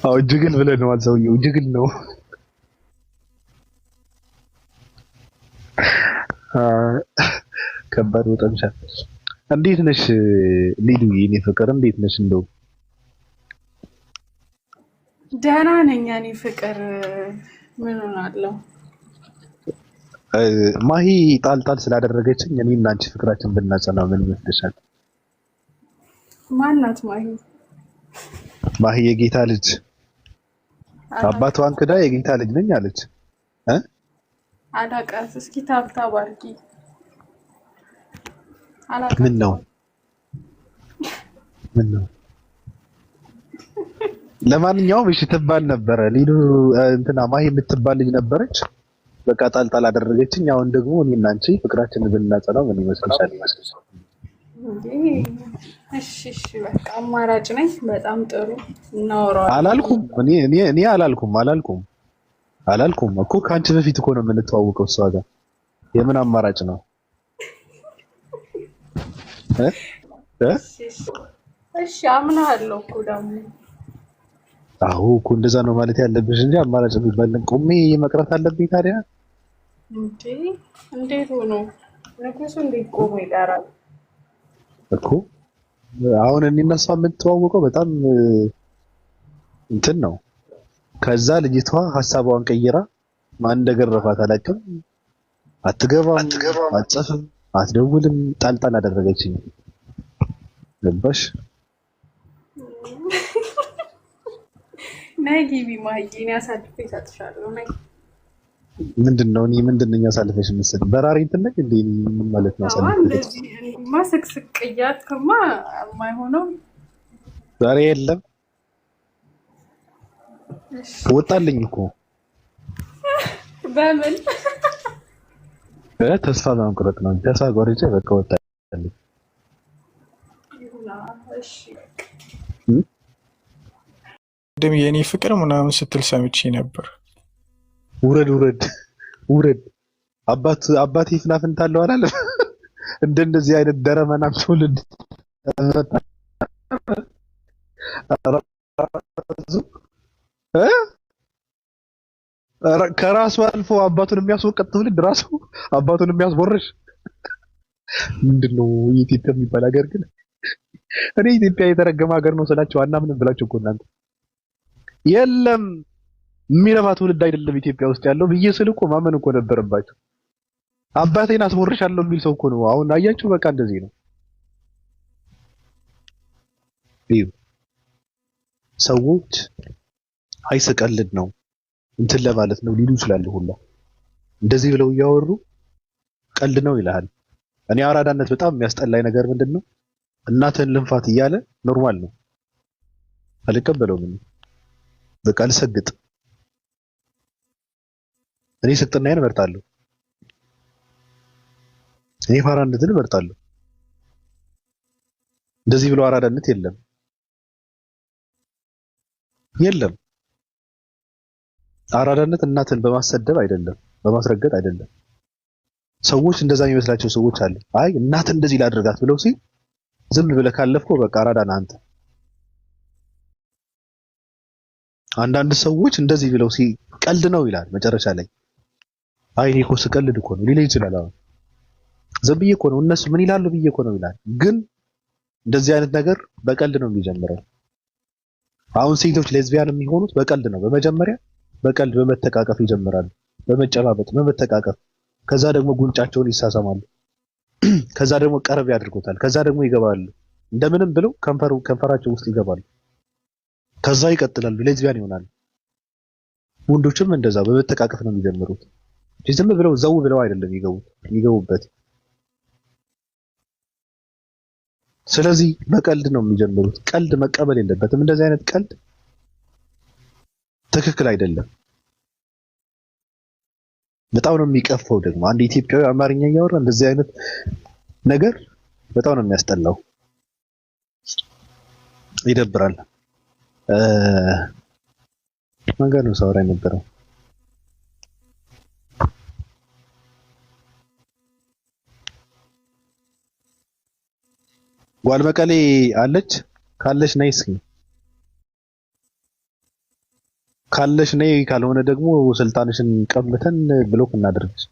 አዎ ጅግል ብለነዋል። ሰውየው ጅግል ነው። ከባድ ወጣምሻ። እንዴት ነሽ ሊዱ? የኔ ፍቅር እንዴት ነሽ? እንደው ደህና ነኝ የኔ ፍቅር። ምን ሆናለሁ? ማሂ ጣልጣል ስላደረገችኝ እኔ እና አንቺ ፍቅራችን ብናጸና ምን ይመስልሻል? ማናት ማሂ? ማሂ የጌታ ልጅ አባቷን ክዳ የጌታ ልጅ ነኝ አለች። አላውቃት። እስኪ ታብታብ አድርጊ። ምን ነው ለማንኛውም እሺ ትባል ነበረ ሊዱ እንትና ማሂ የምትባል ልጅ ነበረች። በቃ ጣልጣል አደረገችኝ። አሁን ደግሞ እኔና አንቺ ፍቅራችንን ብናጸናው ምን ይመስልሻል? እሺ እሺ፣ በቃ አማራጭ ነኝ። በጣም ጥሩ እናወራዋለን። አላልኩም እኔ አላልኩም እኮ ከአንቺ በፊት እኮ ነው የምንተዋወቀው እሷ ጋር። የምን አማራጭ ነው? እሺ አምናለሁ እኮ ደግሞ። አዎ እኮ እንደዛ ነው ማለት ያለብሽ እንጂ አማራጭ የሚባል ቆሜ መቅረት አለብኝ ታዲያ? እንዴት ሆኖ ንጉሱ እንዴት ቆሞ ይቀራል እኮ? አሁን እኔና እሷ የምንተዋወቀው በጣም እንትን ነው። ከዛ ልጅቷ ሀሳቧን ቀይራ ማን እንደገረፋት አላውቅም፣ አትገባም፣ አትጽፍም፣ አትደውልም፣ ጣልጣል አደረገችኝ። ገባሽ? ነይ ግቢ ማሂ፣ አሳልፌ እሰጥሻለሁ። ነይ። ምንድነው ምንድነው ያሳልፈሽ ምስል በራሪ እንትን ነኝ እንዴ? ምን ማለት ነው አሳልፈሽ? እንደዚህ ማስቅስቅ እያልክማ የማይሆነው ዛሬ የለም። ወጣልኝ እኮ በምን ተስፋ በመቁረጥ ነው። ተስፋ ቆርጬ በቃ ወጣልኝ። እሺ ደም የኔ ፍቅር ምናምን ስትል ሰምቼ ነበር። ውረድ አባቴ ፍናፍንት አለው አላለም? እንደዚህ አይነት ደረመናም ትውልድ ከራሱ አልፎ አባቱን የሚያስወቀጥ ትውልድ ራሱ አባቱን የሚያስቦርሽ ምንድነው? ኢትዮጵያ የሚባል ሀገር ግን እኔ ኢትዮጵያ የተረገመ ሀገር ነው ስላቸው አናምንም ብላችሁ እኮ እናንተ የለም የሚረባ ትውልድ አይደለም ኢትዮጵያ ውስጥ ያለው ብዬ ስል እኮ ማመን እኮ ነበረባቸው። አባቴን አስቦርሻለሁ የሚል ሰው እኮ ነው። አሁን አያችሁ፣ በቃ እንደዚህ ነው። ሰዎች አይሰቀልድ ነው እንትን ለማለት ነው ሊሉ ይችላሉ። ሁላ እንደዚህ ብለው እያወሩ ቀልድ ነው ይልሃል። እኔ አራዳነት በጣም የሚያስጠላኝ ነገር ምንድነው? እናትህን ልንፋት እያለ ኖርማል ነው። አልቀበለውም። በቃ ልሰግጥ። እኔ ስቅጥናዬን እመርጣለሁ። እኔ ፋራነትን እመርጣለሁ። እንደዚህ ብሎ አራዳነት የለም። አራዳነት እናትን በማሰደብ አይደለም፣ በማስረገጥ አይደለም። ሰዎች እንደዛ የሚመስላቸው ሰዎች አሉ። አይ እናት እንደዚህ ላድርጋት ብለው ሲል ዝም ብለህ ካለፍከው በቃ አራዳ ነህ አንተ። አንዳንድ ሰዎች እንደዚህ ብለው ቀልድ ነው ይላል መጨረሻ ላይ። አይ እኔ እኮ ስቀልድ እኮ ነው ሊል ይችላል። አሁን ዝም ብዬ እኮ ነው እነሱ ምን ይላሉ ብዬ እኮ ነው ይላል። ግን እንደዚህ አይነት ነገር በቀልድ ነው የሚጀምረው። አሁን ሴቶች ሌዝቢያን የሚሆኑት በቀልድ ነው። በመጀመሪያ በቀልድ በመተቃቀፍ ይጀምራሉ። በመጨባበጥ በመተቃቀፍ፣ ከዛ ደግሞ ጉንጫቸውን ይሳሰማሉ። ከዛ ደግሞ ቀረብ ያድርጉታል። ከዛ ደግሞ ይገባሉ። እንደምንም ብለው ከንፈራቸው ውስጥ ይገባሉ። ከዛ ይቀጥላሉ፣ ሌዝቢያን ይሆናሉ። ወንዶችም እንደዛ በመተቃቀፍ ነው የሚጀምሩት። ዝም ብለው ዘው ብለው አይደለም ይገቡበት። ስለዚህ በቀልድ ነው የሚጀምሩት። ቀልድ መቀበል የለበትም። እንደዚህ አይነት ቀልድ ትክክል አይደለም። በጣም ነው የሚቀፈው። ደግሞ አንድ ኢትዮጵያዊ አማርኛ እያወራ እንደዚህ አይነት ነገር በጣም ነው የሚያስጠላው። ይደብራል። መንገድ ነው ሰው የነበረው። ጓል መቀሌ አለች? ካለች ነይ እስኪ። ካለች ነይ፣ ካልሆነ ደግሞ ስልጣንሽን ቀምተን ብሎክ እናደርግሽ።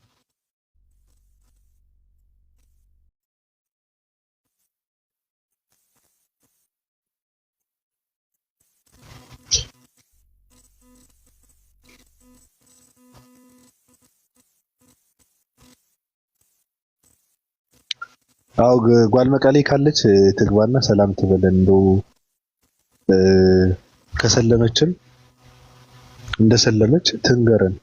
አው ጓል መቀሌ ካለች ትግባና ሰላም ትበለን። እንደው ከሰለመችም እንደሰለመች ትንገረን።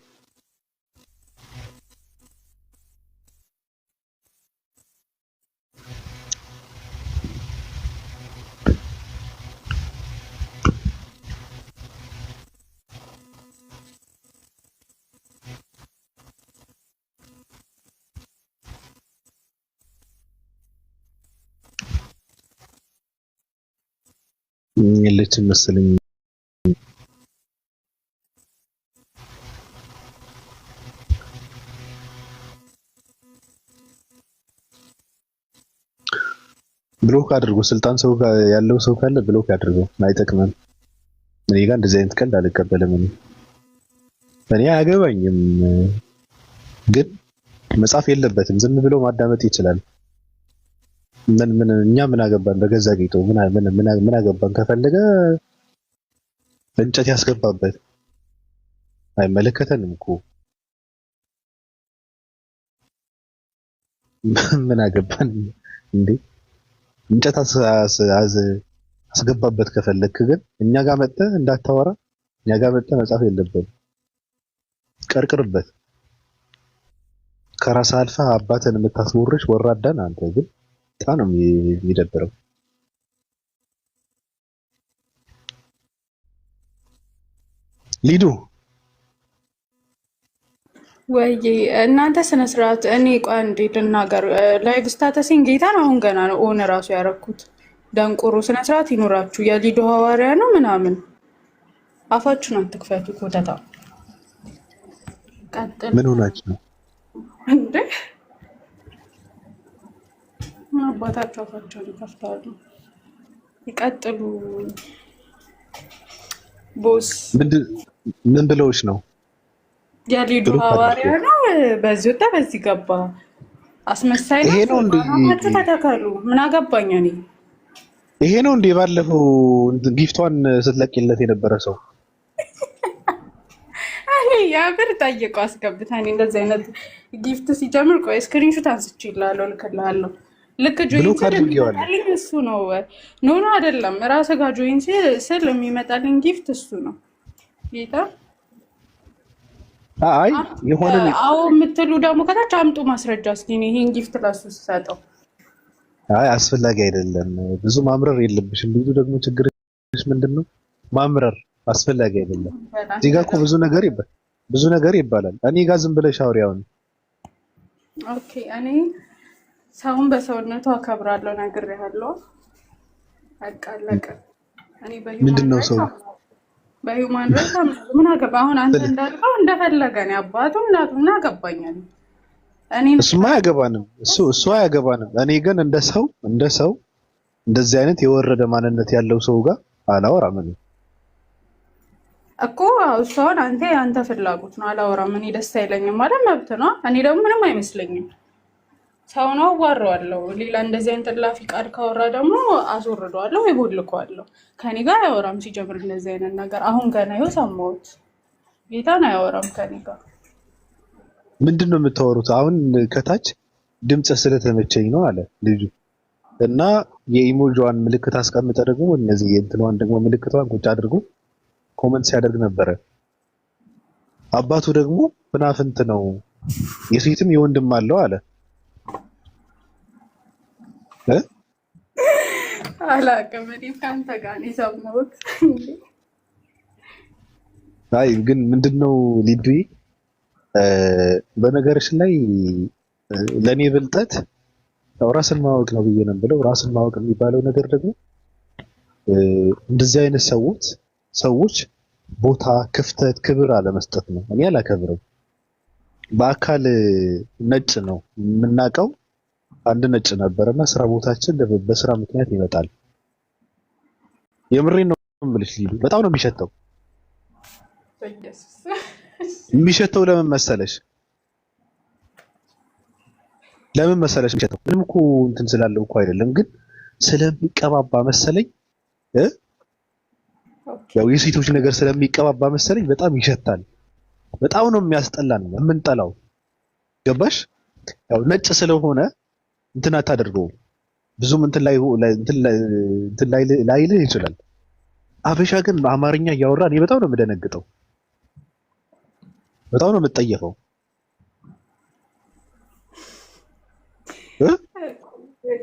የለችም መሰለኝ። ብሎክ አድርጎ ስልጣን ሰው ጋር ያለው ሰው ካለ ብሎክ አድርገው፣ አይጠቅምም። እኔ ጋር እንደዚህ አይነት ቀልድ አልቀበልም። እኔ አያገባኝም፣ ግን መጻፍ የለበትም። ዝም ብሎ ማዳመጥ ይችላል። እኛ ምን አገባን? በገዛ ጌጡ ምን አገባን? ከፈለገ እንጨት ያስገባበት፣ አይመለከተንም እኮ። ምን አገባን እንዴ? እንጨት አስገባበት ከፈለክ። ግን እኛ ጋር መጥተህ እንዳታወራ፣ እኛ ጋር መጥተህ መጻፍ የለበትም። ቀርቅርበት። ከራስ አልፋ አባትን የምታስወርሽ ወራዳን አንተ። ግን በጣም ነው የሚደብረው። ሊዱ ወይ እናንተ ስነ ስርዓት። እኔ ቆይ አንዴ ልናገር። ላይቭ ስታተሲን ጌታ ነው አሁን ገና ነው ኦን ራሱ ያረኩት። ደንቆሮ ስነ ስርዓት ይኖራችሁ። የሊዱ ሐዋርያ ነው ምናምን። አፋችሁን አትክፈቱ። ኮተታ ቀጥል። ምን ሆናችሁ ነው እንዴ? አባታቸው አፋቸውን ይከፍታሉ። ይቀጥሉ። ቦስ ምን ብለውሽ ነው? የሊዱ ሐዋርያ ነው። በዚህ ወጣ በዚህ ገባ። አስመሳይ ነው። ይሄ ነው እንዴ? ተተከሉ። ምን አገባኝ እኔ። ይሄ ነው እንዴ? ባለፈው ጊፍቷን ስትለቅለት የነበረ ሰው የብር ጠይቆ አስገብታኝ። እንደዚህ አይነት ጊፍት ሲጀምር ቆይ ስክሪንሾት አንስቼ ይላለሁ ልክልሃለሁ። ልክ ጆይን የሚመጣልኝ እሱ ነው። ኖ አይደለም፣ ራስህ ጋር ጆይን ስል የሚመጣልኝ ጊፍት እሱ ነው። ጌታ አይ የሆነ አዎ የምትሉ ደግሞ ከታች አምጡ ማስረጃ እስኪ ይሄን ጊፍት ለሱ ስሰጠው። አይ አስፈላጊ አይደለም። ብዙ ማምረር የለብሽም። ብዙ ደግሞ ችግርሽ ምንድነው? ማምረር አስፈላጊ አይደለም። እዚህ ጋር እኮ ብዙ ነገር ይባላል። እኔ ጋር ዝም ብለሽ አውሪያውን። ኦኬ እኔ ሰውን በሰውነቱ አከብራለሁ፣ ነግሬሃለሁ። አቃለቀ እኔ ምንድነው ሰው በሂውማን ራይት ምን አገባ? አሁን አንተ እንዳልከው እንደፈለገ ነው አባቱ እናቱ ምን አገባኛል? እሱማ አያገባንም። እሱ አያገባንም። እኔ ግን እንደ ሰው እንደዚህ አይነት የወረደ ማንነት ያለው ሰው ጋር አላወራም እኮ። እሷን አንተ ፍላጎት ነው አላወራም። እኔ ደስ አይለኝም ማለት መብት ነው። እኔ ደግሞ ምንም አይመስለኝም። ሰው ነው አዋራዋለሁ። ሌላ እንደዚህ አይነት ላፊ ቃል ካወራ ደግሞ አስወርደዋለሁ ወይ ቦልከዋለሁ። ከኔ ጋር አያወራም ሲጀምር እንደዚህ አይነት ነገር። አሁን ገና ይኸው ሰማሁት። ጌታን አያወራም ከኔ ጋር። ምንድን ነው የምታወሩት? አሁን ከታች ድምጽ ስለተመቸኝ ነው አለ ልጁ እና የኢሞጂዋን ምልክት አስቀምጠ ደግሞ እነዚህ የእንትኗን ደግሞ ምልክቷን ቁጭ አድርጎ ኮመንት ሲያደርግ ነበረ። አባቱ ደግሞ ፍናፍንት ነው የሴትም የወንድም አለው አለ። አላውቅም እኔ ከአንተ ጋር ነው የሰማሁት። አይ ግን ምንድነው ሊዱይ በነገርሽ ላይ ለኔ ብልጠት ራስን ማወቅ ነው ብዬ ነው ብለው። ራስን ማወቅ የሚባለው ነገር ደግሞ እንደዚህ አይነት ሰዎች ቦታ፣ ክፍተት፣ ክብር አለመስጠት ነው። እኔ አላከብረው። በአካል ነጭ ነው የምናውቀው። አንድ ነጭ ነበርና ስራ ቦታችን በስራ ምክንያት ይመጣል። የምሬን ነው የምልሽ ሊዱ በጣም ነው የሚሸተው። የሚሸተው ለምን መሰለሽ የሚሸተው ምንም እኮ እንትን ስላለው እኮ አይደለም፣ ግን ስለሚቀባባ መሰለኝ። ያው የሴቶች ነገር ስለሚቀባባ መሰለኝ በጣም ይሸታል። በጣም ነው የሚያስጠላን የምንጠላው። ገባሽ? ያው ነጭ ስለሆነ እንትን አታደርገውም ብዙም እንትን ላይልህ ይችላል። አበሻ ግን አማርኛ እያወራ እኔ በጣም ነው የምደነግጠው። በጣም ነው የምጠየፈው።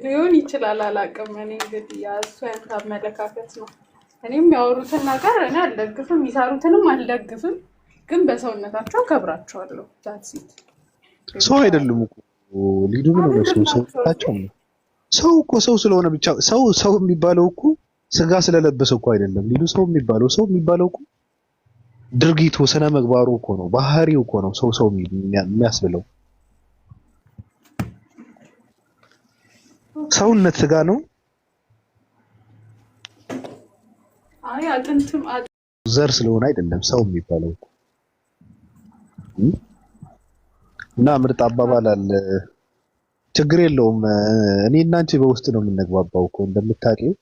ሊሆን ይችላል አላውቅም። እኔ እንግዲህ እሱ ያንተ አመለካከት ነው። እኔም ያወሩትን ነገር እኔ አልደግፍም፣ ይሰሩትንም አልደግፍም፣ ግን በሰውነታቸው ከብራቸዋለሁ። ዛትሲት ሰው አይደሉም እኮ ሊዱ ምን ነው ሰውነታቸው ነው። ሰው እኮ ሰው ስለሆነ ብቻ ሰው የሚባለው እኮ ስጋ ስለለበሰ እኮ አይደለም ሊሉ ሰው የሚባለው እኮ ድርጊቱ ስነ ምግባሩ እኮ ነው፣ ባህሪው እኮ ነው ሰው የሚያስብለው። ሰውነት ስጋ ነው። አይ አጥንትም ዘር ስለሆነ አይደለም ሰው የሚባለው እኮ። እና ምርጥ አባባል አለ። ችግር የለውም። እኔ እና አንቺ በውስጥ ነው የምንግባባው እኮ እንደምታውቂው፣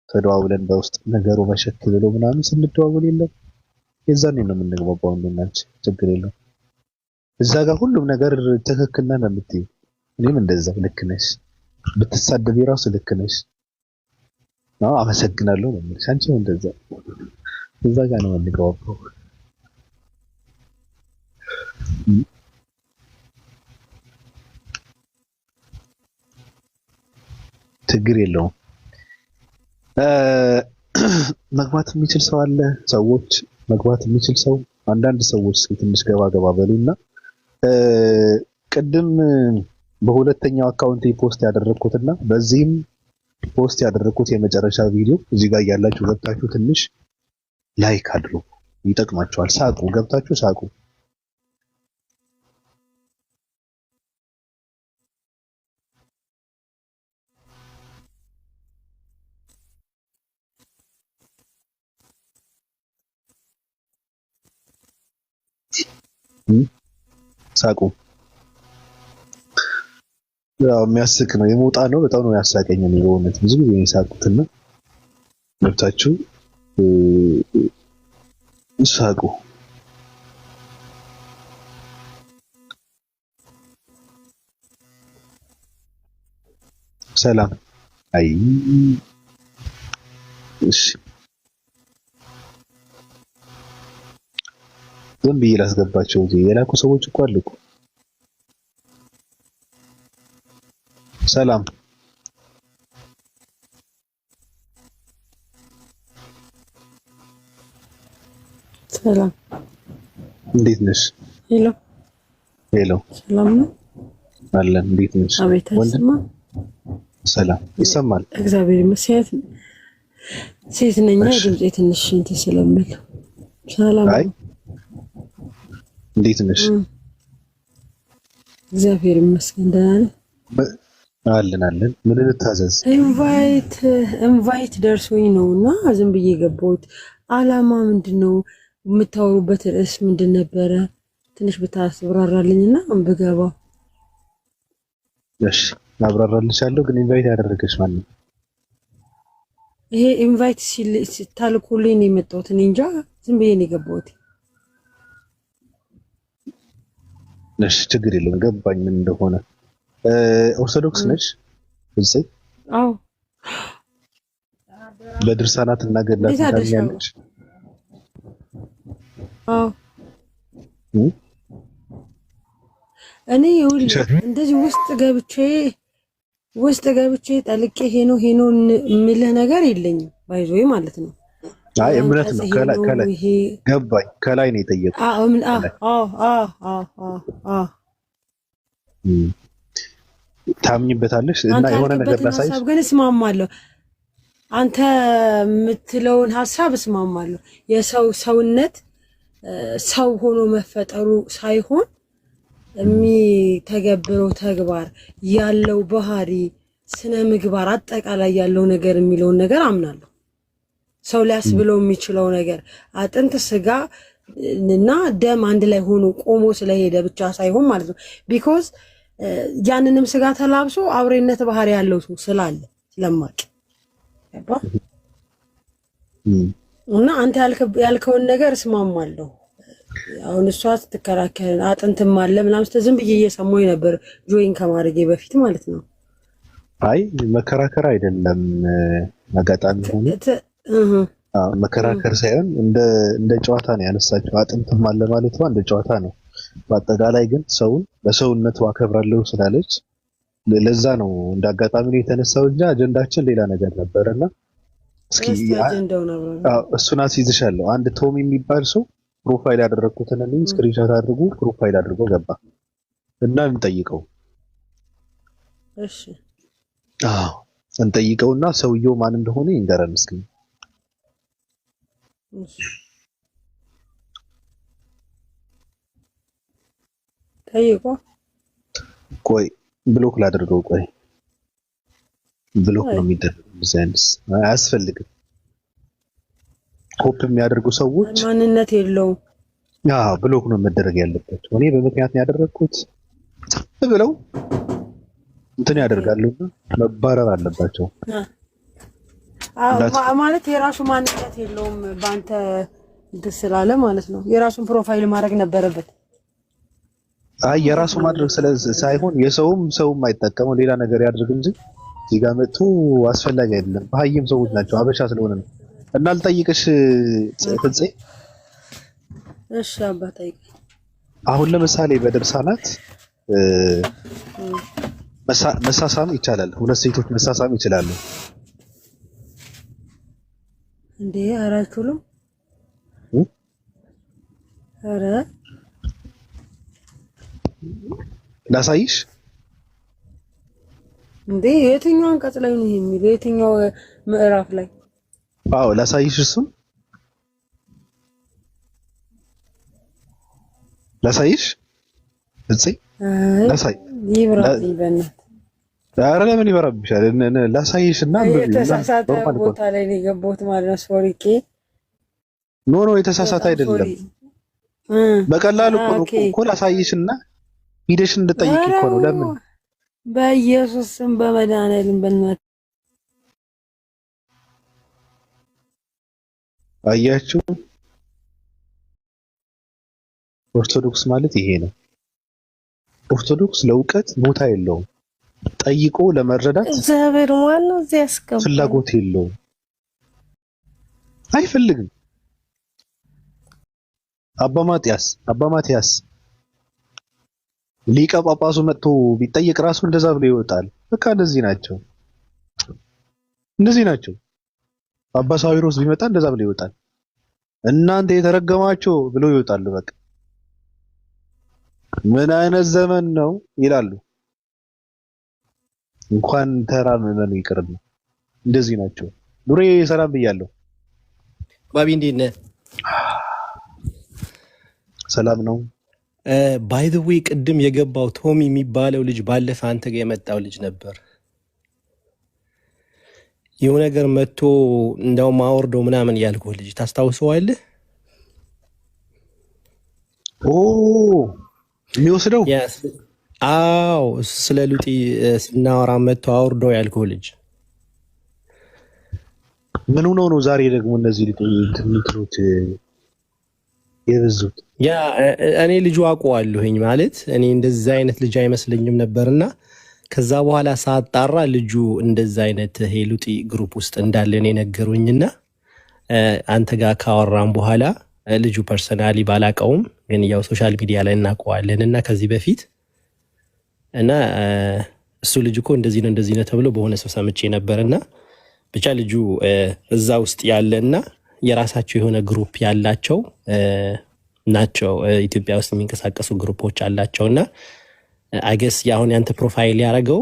ተደዋውለን በውስጥ ነገሩ መሸክ ብሎ ምናምን ስንደዋውል የለም የዛኔ ነው የምንግባባው። እኔ እና አንቺ ችግር የለውም። እዛ ጋር ሁሉም ነገር ትክክል ነን የምትይው፣ እኔም እንደዛ ልክ ነሽ፣ ብትሳደቢ ራሱ ልክ ነሽ። አመሰግናለሁ ነው የምልሽ። አንቺም እንደዛ እዛ ጋር ነው የምንግባባው። ችግር የለውም። መግባት የሚችል ሰው አለ። ሰዎች መግባት የሚችል ሰው አንዳንድ ሰዎች ትንሽ ገባ ገባ በሉና ቅድም በሁለተኛው አካውንት ፖስት ያደረኩትና በዚህም ፖስት ያደረኩት የመጨረሻ ቪዲዮ እዚህ ጋር ያላችሁ ገብታችሁ ትንሽ ላይክ አድርጉ፣ ይጠቅማችኋል። ሳቁ፣ ገብታችሁ ሳቁ። ሳቁ። ያው የሚያስቅ ነው፣ የሞጣ ነው። በጣም ነው ያሳቀኝ። እኔ በእውነት ብዙ ጊዜ የሳቁትና ገብታችሁ ሳቁ። ሰላም። አይ እሺ፣ ዝም ብዬ ላስገባቸው እንጂ የላኩ ሰዎች እኮ አሉ እኮ። ሰላም። ሰላም፣ እንዴት ነሽ? ሄሎ ሄሎ፣ ሰላም ነው አለን። እንዴት ነሽ? አቤት፣ አይሰማም? ሰላም ይሰማል። እግዚአብሔር ይመስገን። ሴት ነኝ፣ ድምጼ ትንሽ እንትን ስለምል። ሰላም። አይ እንዴት ነሽ? እግዚአብሔር ይመስገን ደህና ነኝ። አለን። ምን ልታዘዝ? ኢንቫይት ደርሶኝ ነውና ዝም ብዬ ገባሁት። አላማ ምንድነው? የምታወሩበት ርዕስ ምንድን ነበረ? ትንሽ ብታስብራራልኝና ብገባ። እሺ አብራራልሻለሁ። ግን ኢንቫይት ያደረገሽ ማን ነው? ይሄ ኢንቫይት ሲታልኩልኝ ነው የመጣሁት። እኔ እንጃ፣ ዝም ብዬ ነው የገባሁት። እሺ ችግር የለም፣ ገባኝ ምን እንደሆነ። ኦርቶዶክስ ነሽ? ግልጽ። አዎ። በድርሳናት እና ገድላት ታምኛለሽ? አዎ። እኔ እንደዚህ ውስጥ ገብቼ ጠልቄ ሄኖ የምልህ ነገር የለኝም። ባይዞይ ማለት ነው። አይ እምነት ነው። ከላይ ገባኝ። ከላይ ነው የጠየቁት። ታምኝበታለሽ እና የሆነ ነገር ላሳይሽ። ግን እስማማለሁ፣ አንተ የምትለውን ሀሳብ እስማማለሁ። የሰው ሰውነት ሰው ሆኖ መፈጠሩ ሳይሆን የሚተገብረው ተግባር ያለው ባህሪ፣ ስነ ምግባር፣ አጠቃላይ ያለው ነገር የሚለውን ነገር አምናለሁ። ሰው ሊያስብለው የሚችለው ነገር አጥንት ስጋ እና ደም አንድ ላይ ሆኖ ቆሞ ስለሄደ ብቻ ሳይሆን ማለት ነው። ቢኮዝ ያንንም ስጋ ተላብሶ አብሬነት ባህሪ ያለው ሰው ስላለ ስለማቅ እና አንተ ያልከውን ነገር እስማማለሁ። አሁን እሷ ስትከራከር አጥንትም አለ ምናምን ዝም ብዬ እየሰማሁኝ ነበር ጆይን ከማድረጌ በፊት ማለት ነው። አይ መከራከር አይደለም፣ አጋጣሚ ሆኖ መከራከር ሳይሆን እንደ ጨዋታ ነው ያነሳችው። አጥንትም አለ ማለቷ እንደ ጨዋታ ነው። በአጠቃላይ ግን ሰውን በሰውነቱ አከብራለሁ ስላለች ለዛ ነው እንደ አጋጣሚ ነው የተነሳው እንጂ አጀንዳችን ሌላ ነገር ነበርና እስኪ እሱን አስይዝሻለሁ። አንድ ቶም የሚባል ሰው ፕሮፋይል ያደረኩትን እኔ ስክሪንሾት አድርጎ ፕሮፋይል አድርጎ ገባ እና እንጠይቀው። እሺ እንጠይቀውና ሰውየው ማን እንደሆነ ይንገረን እስኪ። ጠይቆ ቆይ ብሎክ ላድርገው። ቆይ ብሎክ ነው የሚደረገው። ቢዝነስ አያስፈልግም። ሆፕ የሚያደርጉ ሰዎች ማንነት የለውም። ብሎክ ነው መደረግ ያለበት። እኔ በምክንያት ነው ያደረኩት ብለው እንትን ያደርጋሉና መባረር አለባቸው። ማለት የራሱ ማንነት የለውም። በአንተ እንትን ስላለ ማለት ነው የራሱን ፕሮፋይል ማድረግ ነበረበት። የራሱ ማድረግ ሳይሆን ሰውም አይጠቀመው ሌላ ነገር ያድርግ እንጂ እዚህ ጋር መጥቶ አስፈላጊ አይደለም። በሀይም ሰዎች ናቸው አበሻ ስለሆነ ነው። እና ልጠይቅሽ ፍፄ። እሺ አባ ጠይቅ። አሁን ለምሳሌ በድርሳናት መሳሳም ይቻላል። ሁለት ሴቶች መሳሳም ይችላሉ እንዴ? ኧረ አይችሉም። ኧረ ላሳይሽ እንዴ? የትኛው አንቀጽ ላይ ነው የሚለው? የትኛው ምዕራፍ ላይ? ላሳይሽ። እሱም ላሳይሽ እጽ ላሳይ ይብራብኝ በእናትህ። ኧረ ለምን ይበራብሻል? ላሳይሽና የተሳሳተ ቦታ ላይ ነው የገባሁት ማለት ነው። ሶሪቄ ኖ የተሳሳተ አይደለም። በቀላሉ እኮ ላሳይሽና ሂደሽ እንድጠይቂ እኮ ነው። ለምን በኢየሱስ ስም በመድኃኒዓለም በእናትህ። አያችሁ፣ ኦርቶዶክስ ማለት ይሄ ነው። ኦርቶዶክስ ለእውቀት ቦታ የለውም። ጠይቆ ለመረዳት እግዚአብሔር ዋናው እዚህ ያስቀምጥ ፍላጎት የለውም፣ አይፈልግም። አባ ማቲያስ ሊቀ ጳጳሱ መጥቶ ቢጠይቅ ራሱ እንደዛ ብሎ ይወጣል። በቃ እንደዚህ ናቸው። አባ ሳዊሮስ ቢመጣ እንደዛ ብሎ ይወጣል። እናንተ የተረገማችሁ ብሎ ይወጣሉ። በቃ ምን አይነት ዘመን ነው ይላሉ። እንኳን ተራ ምዕመኑ ይቅርና እንደዚህ ናቸው። ኑሬ ሰላም ብያለሁ። ባቢ እንዴት ነህ? ሰላም ነው። ባይ ዘ ዌይ ቅድም የገባው ቶሚ የሚባለው ልጅ ባለፈ አንተ ጋር የመጣው ልጅ ነበር። የሆነ ነገር መጥቶ እንደውም አወርደው ምናምን ያልኩህ ልጅ ታስታውሰዋለህ? የሚወስደው አዎ፣ ስለ ሉጢ ስናወራ መጥቶ አወርደው ያልኩህ ልጅ ምን ሆኖ ነው ዛሬ ደግሞ እነዚህ ልጆች የበዙት? እኔ ልጁ አውቀዋለሁኝ ማለት እኔ እንደዛ አይነት ልጅ አይመስለኝም ነበርና ከዛ በኋላ ሳጣራ ልጁ እንደዛ አይነት ሉጢ ግሩፕ ውስጥ እንዳለን የነገሩኝና አንተ ጋር ካወራን በኋላ ልጁ ፐርሰናሊ ባላቀውም ግን ያው ሶሻል ሚዲያ ላይ እናውቀዋለን እና ከዚህ በፊት እና እሱ ልጅ እኮ እንደዚህ ነው ተብሎ በሆነ ሰው ሰምቼ ነበርና ብቻ ልጁ እዛ ውስጥ ያለና የራሳቸው የሆነ ግሩፕ ያላቸው ናቸው። ኢትዮጵያ ውስጥ የሚንቀሳቀሱ ግሩፖች አላቸውና አይገስ ያሁን ያንተ ፕሮፋይል ያደረገው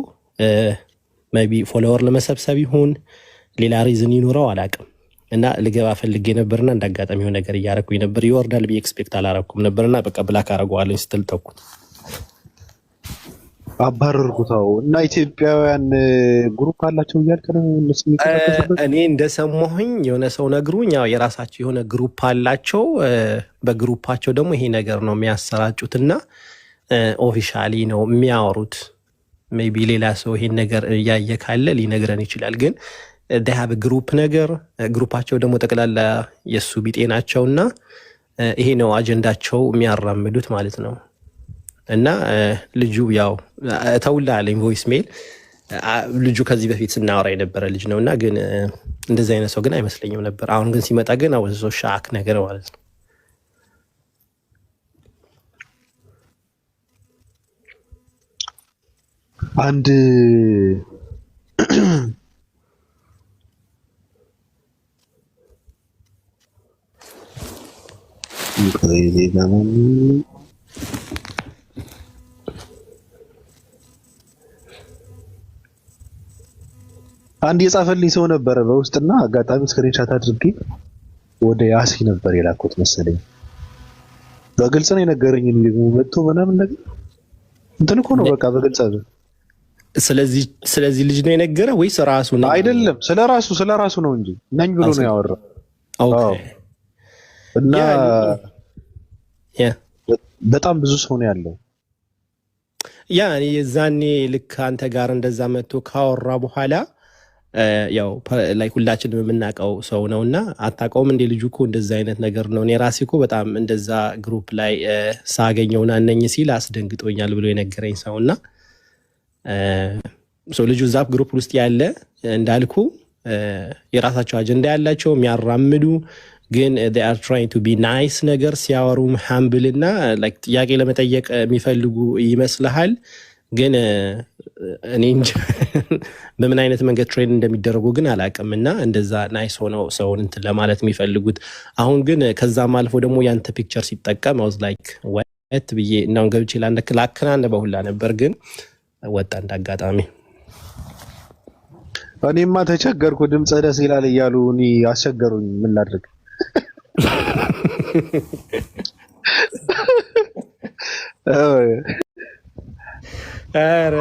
ሜቢ ፎሎወር ለመሰብሰብ ይሁን ሌላ ሪዝን ይኖረው አላውቅም። እና ልገባ ፈልጌ ነበርና እንዳጋጣሚ የሆነ ነገር እያደረኩኝ ነበር። ይወርዳል ብዬ ኤክስፔክት አላረኩም ነበርና በቃ ብላክ አደረገዋለሁ ስትል ተውኩት፣ አባረርኩታው። እና ኢትዮጵያውያን ግሩፕ አላቸው እያልክ ነው? እነሱ የሚንቀሳቀሱበት እኔ እንደሰማሁኝ የሆነ ሰው ነግሩኝ፣ ያው የራሳቸው የሆነ ግሩፕ አላቸው። በግሩፓቸው ደግሞ ይሄ ነገር ነው የሚያሰራጩትና ኦፊሻሊ ነው የሚያወሩት። ሜይ ቢ ሌላ ሰው ይሄን ነገር እያየ ካለ ሊነግረን ይችላል። ግን ዳሃብ ግሩፕ ነገር ግሩፓቸው ደግሞ ጠቅላላ የእሱ ቢጤ ናቸውና ይሄ ነው አጀንዳቸው የሚያራምዱት ማለት ነው። እና ልጁ ያው ተውላለኝ ቮይስ ሜል ልጁ ከዚህ በፊት ስናወራ የነበረ ልጅ ነው እና ግን እንደዚህ አይነት ሰው ግን አይመስለኝም ነበር። አሁን ግን ሲመጣ ግን አወዞ ሻክ ነገር ማለት ነው። አንድ አንድ የጻፈልኝ ሰው ነበረ በውስጥና አጋጣሚ ስክሪንሻት አድርጌ ወደ ያሲ ነበር የላኩት መሰለኝ። በግልጽ ነው የነገረኝ። እኔ ደግሞ መጥቶ ምናምን ነገር እንትን እኮ ነው በቃ በግልጽ አይደል። ስለዚህ ልጅ ነው የነገረ ወይስ ራሱ ነው? አይደለም ስለራሱ ነው እንጂ ነኝ ብሎ ነው ያወራው። ኦኬ። እና ያ በጣም ብዙ ሰው ነው ያለው። ያ እኔ የዛኔ ልክ አንተ ጋር እንደዛ መጥቶ ካወራ በኋላ ያው ላይ ሁላችንም የምናውቀው ሰው ነውና አታውቀውም እንደ ልጁ እኮ እንደዛ አይነት ነገር ነው። እኔ ራሴ እኮ በጣም እንደዛ ግሩፕ ላይ ሳገኘውና እነኝ ሲል አስደንግጦኛል ብሎ የነገረኝ ሰውና ልጁ ዛፕ ግሩፕ ውስጥ ያለ እንዳልኩ የራሳቸው አጀንዳ ያላቸው የሚያራምዱ ግን they are trying to be nice ነገር ሲያወሩ humble እና like ጥያቄ ለመጠየቅ የሚፈልጉ ይመስልሃል። ግን እኔ እንጃ በምን አይነት መንገድ ትሬን እንደሚደረጉ ግን አላውቅም። እና እንደዛ ናይስ ሆነው ሰውን እንትን ለማለት የሚፈልጉት አሁን ግን ከዛም አልፎ ደግሞ ያንተ ፒክቸር ሲጠቀም I was like what ብዬ እናውን ገብቼ ላከናነበው ሁላ ነበር ግን ወጣ እንዳጋጣሚ። እኔማ ተቸገርኩ። ድምጽ ደስ ይላል እያሉ እኔ አስቸገሩኝ። ምን ላድርግ? ኧረ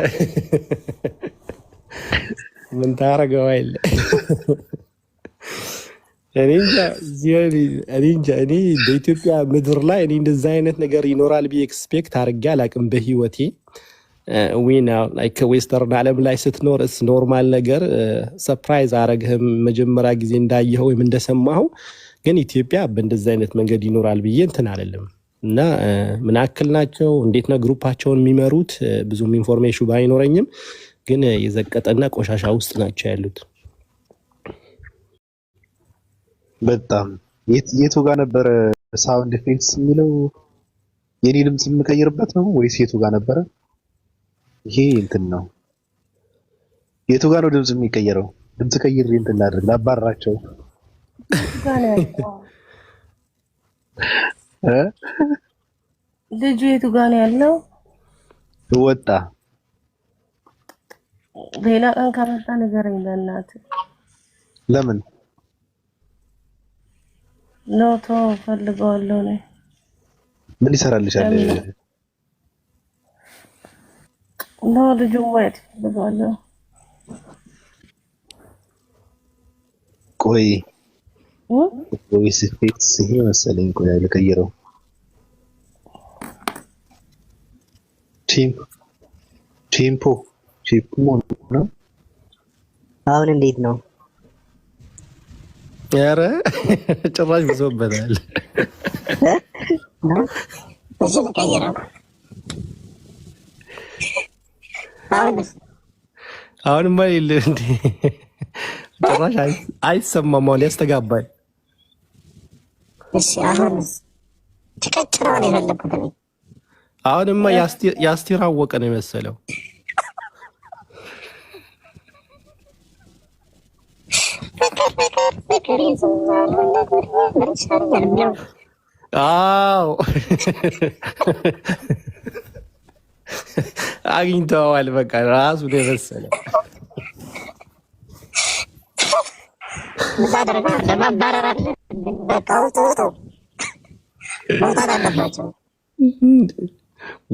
ምን ታረገዋል? እኔ እንጃ እኔ በኢትዮጵያ ምድር ላይ እኔ እንደዛ አይነት ነገር ይኖራል ብዬ ኤክስፔክት አድርጌ አላውቅም በህይወቴ። ዊና ላይክ ዌስተርን ዓለም ላይ ስትኖር እስ ኖርማል ነገር ሰርፕራይዝ አረግህም መጀመሪያ ጊዜ እንዳየኸው ወይም እንደሰማኸው። ግን ኢትዮጵያ በእንደዚህ አይነት መንገድ ይኖራል ብዬ እንትን አይደለም። እና ምን አክል ናቸው እንዴት ነው ግሩፓቸውን የሚመሩት ብዙም ኢንፎርሜሽን ባይኖረኝም ግን የዘቀጠና ቆሻሻ ውስጥ ናቸው ያሉት። በጣም የቱ ጋር ነበረ ሳውንድ ኢፌክትስ የሚለው የኔ ድምጽ የምቀይርበት ነው ወይስ የቱ ጋር ነበረ? ይሄ እንትን ነው። የቱ ጋር ነው ድምጽ የሚቀየረው? ድምጽ ቀይሬ እንትን ላድርግ ላባራቸው። ልጁ የቱ ጋር ነው ያለው? ወጣ። ሌላ ቀን ከመጣ ንገረኝ በእናትህ። ለምን ኖቶ ፈልገዋለሁ ነው። ምን ይሰራልሻል? ኖ ልጁ ማየት ፈልገዋለሁ። ቆይ ቮይስ ኢፌክትስ ይሄ መሰለኝ። ቆይ ልቀይረው። ቴምፖ ነው። አሁን እንዴት ነው? ኧረ ጭራሽ ብሶበታል። እዚህ ልቀይረው። አሁንማ የለ እንዴ ጭራሽ አይሰማም። አሁን ያስተጋባል። እሺ አሁንስ ትቀጥለው ነው የፈለኩት እኔ። አሁንማ የአስቴር አወቀ ነው የመሰለው። አዎ አግኝተዋል። በቃ ራሱ ነው የመሰለው።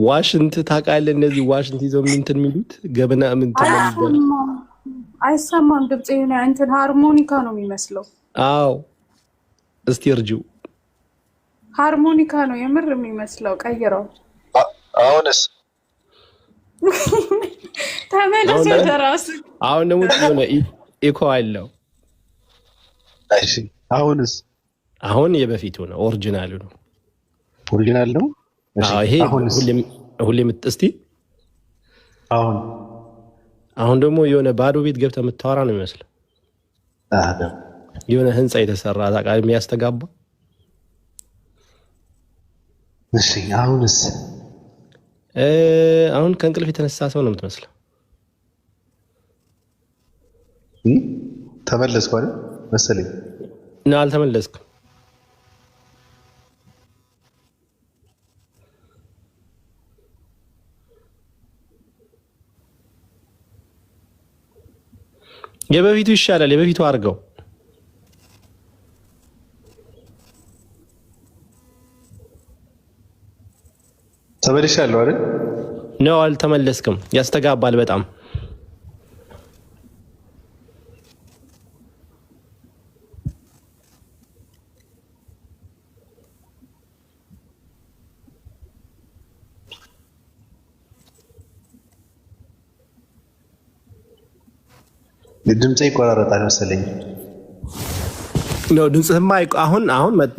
ዋሽንት ታውቃለህ? እነዚህ ዋሽንት ይዘው እንትን የሚሉት ገበና ምን ተመልበል አይሰማም። ድምጽ የሆነ እንትን ሃርሞኒካ ነው የሚመስለው። አዎ እስቲ እርጂው። ሃርሞኒካ ነው የምር የሚመስለው። ቀይረው። አሁንስ ተመለስ ወደ ራሱ። አሁን ደግሞ የሆነ ኢኮ አለው። እሺ አሁንስ? አሁን የበፊቱ ነው፣ ኦሪጂናሉ ነው። ኦሪጂናል ነው። አዎ ይሄ ሁሌም እስቲ አሁን ደግሞ የሆነ ባዶ ቤት ገብተህ የምታወራ ነው የሚመስለው። የሆነ ህንፃ የተሰራ ታውቃለህ የሚያስተጋባ። እሺ አሁንስ? አሁን ከእንቅልፍ የተነሳ ሰው ነው የምትመስለው። ተመለስኩ አይደል መሰለኝ። ነው አልተመለስኩም። የበፊቱ ይሻላል። የበፊቱ አድርገው ተመልሻለሁ አይደል? ነው አልተመለስክም። ያስተጋባል በጣም ድምጼ ይቆራረጣል መሰለኝ። ነው ድምጽህማ አሁን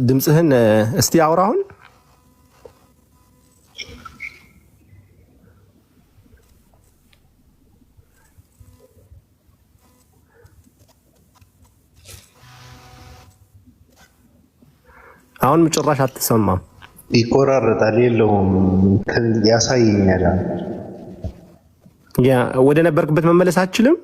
ድምጽህን እስቲ አውራ አሁን አሁን ጭራሽ አትሰማም። ይቆራረጣል። የለውም ያሳየኛል። ያ ወደ ነበርክበት መመለስ አትችልም።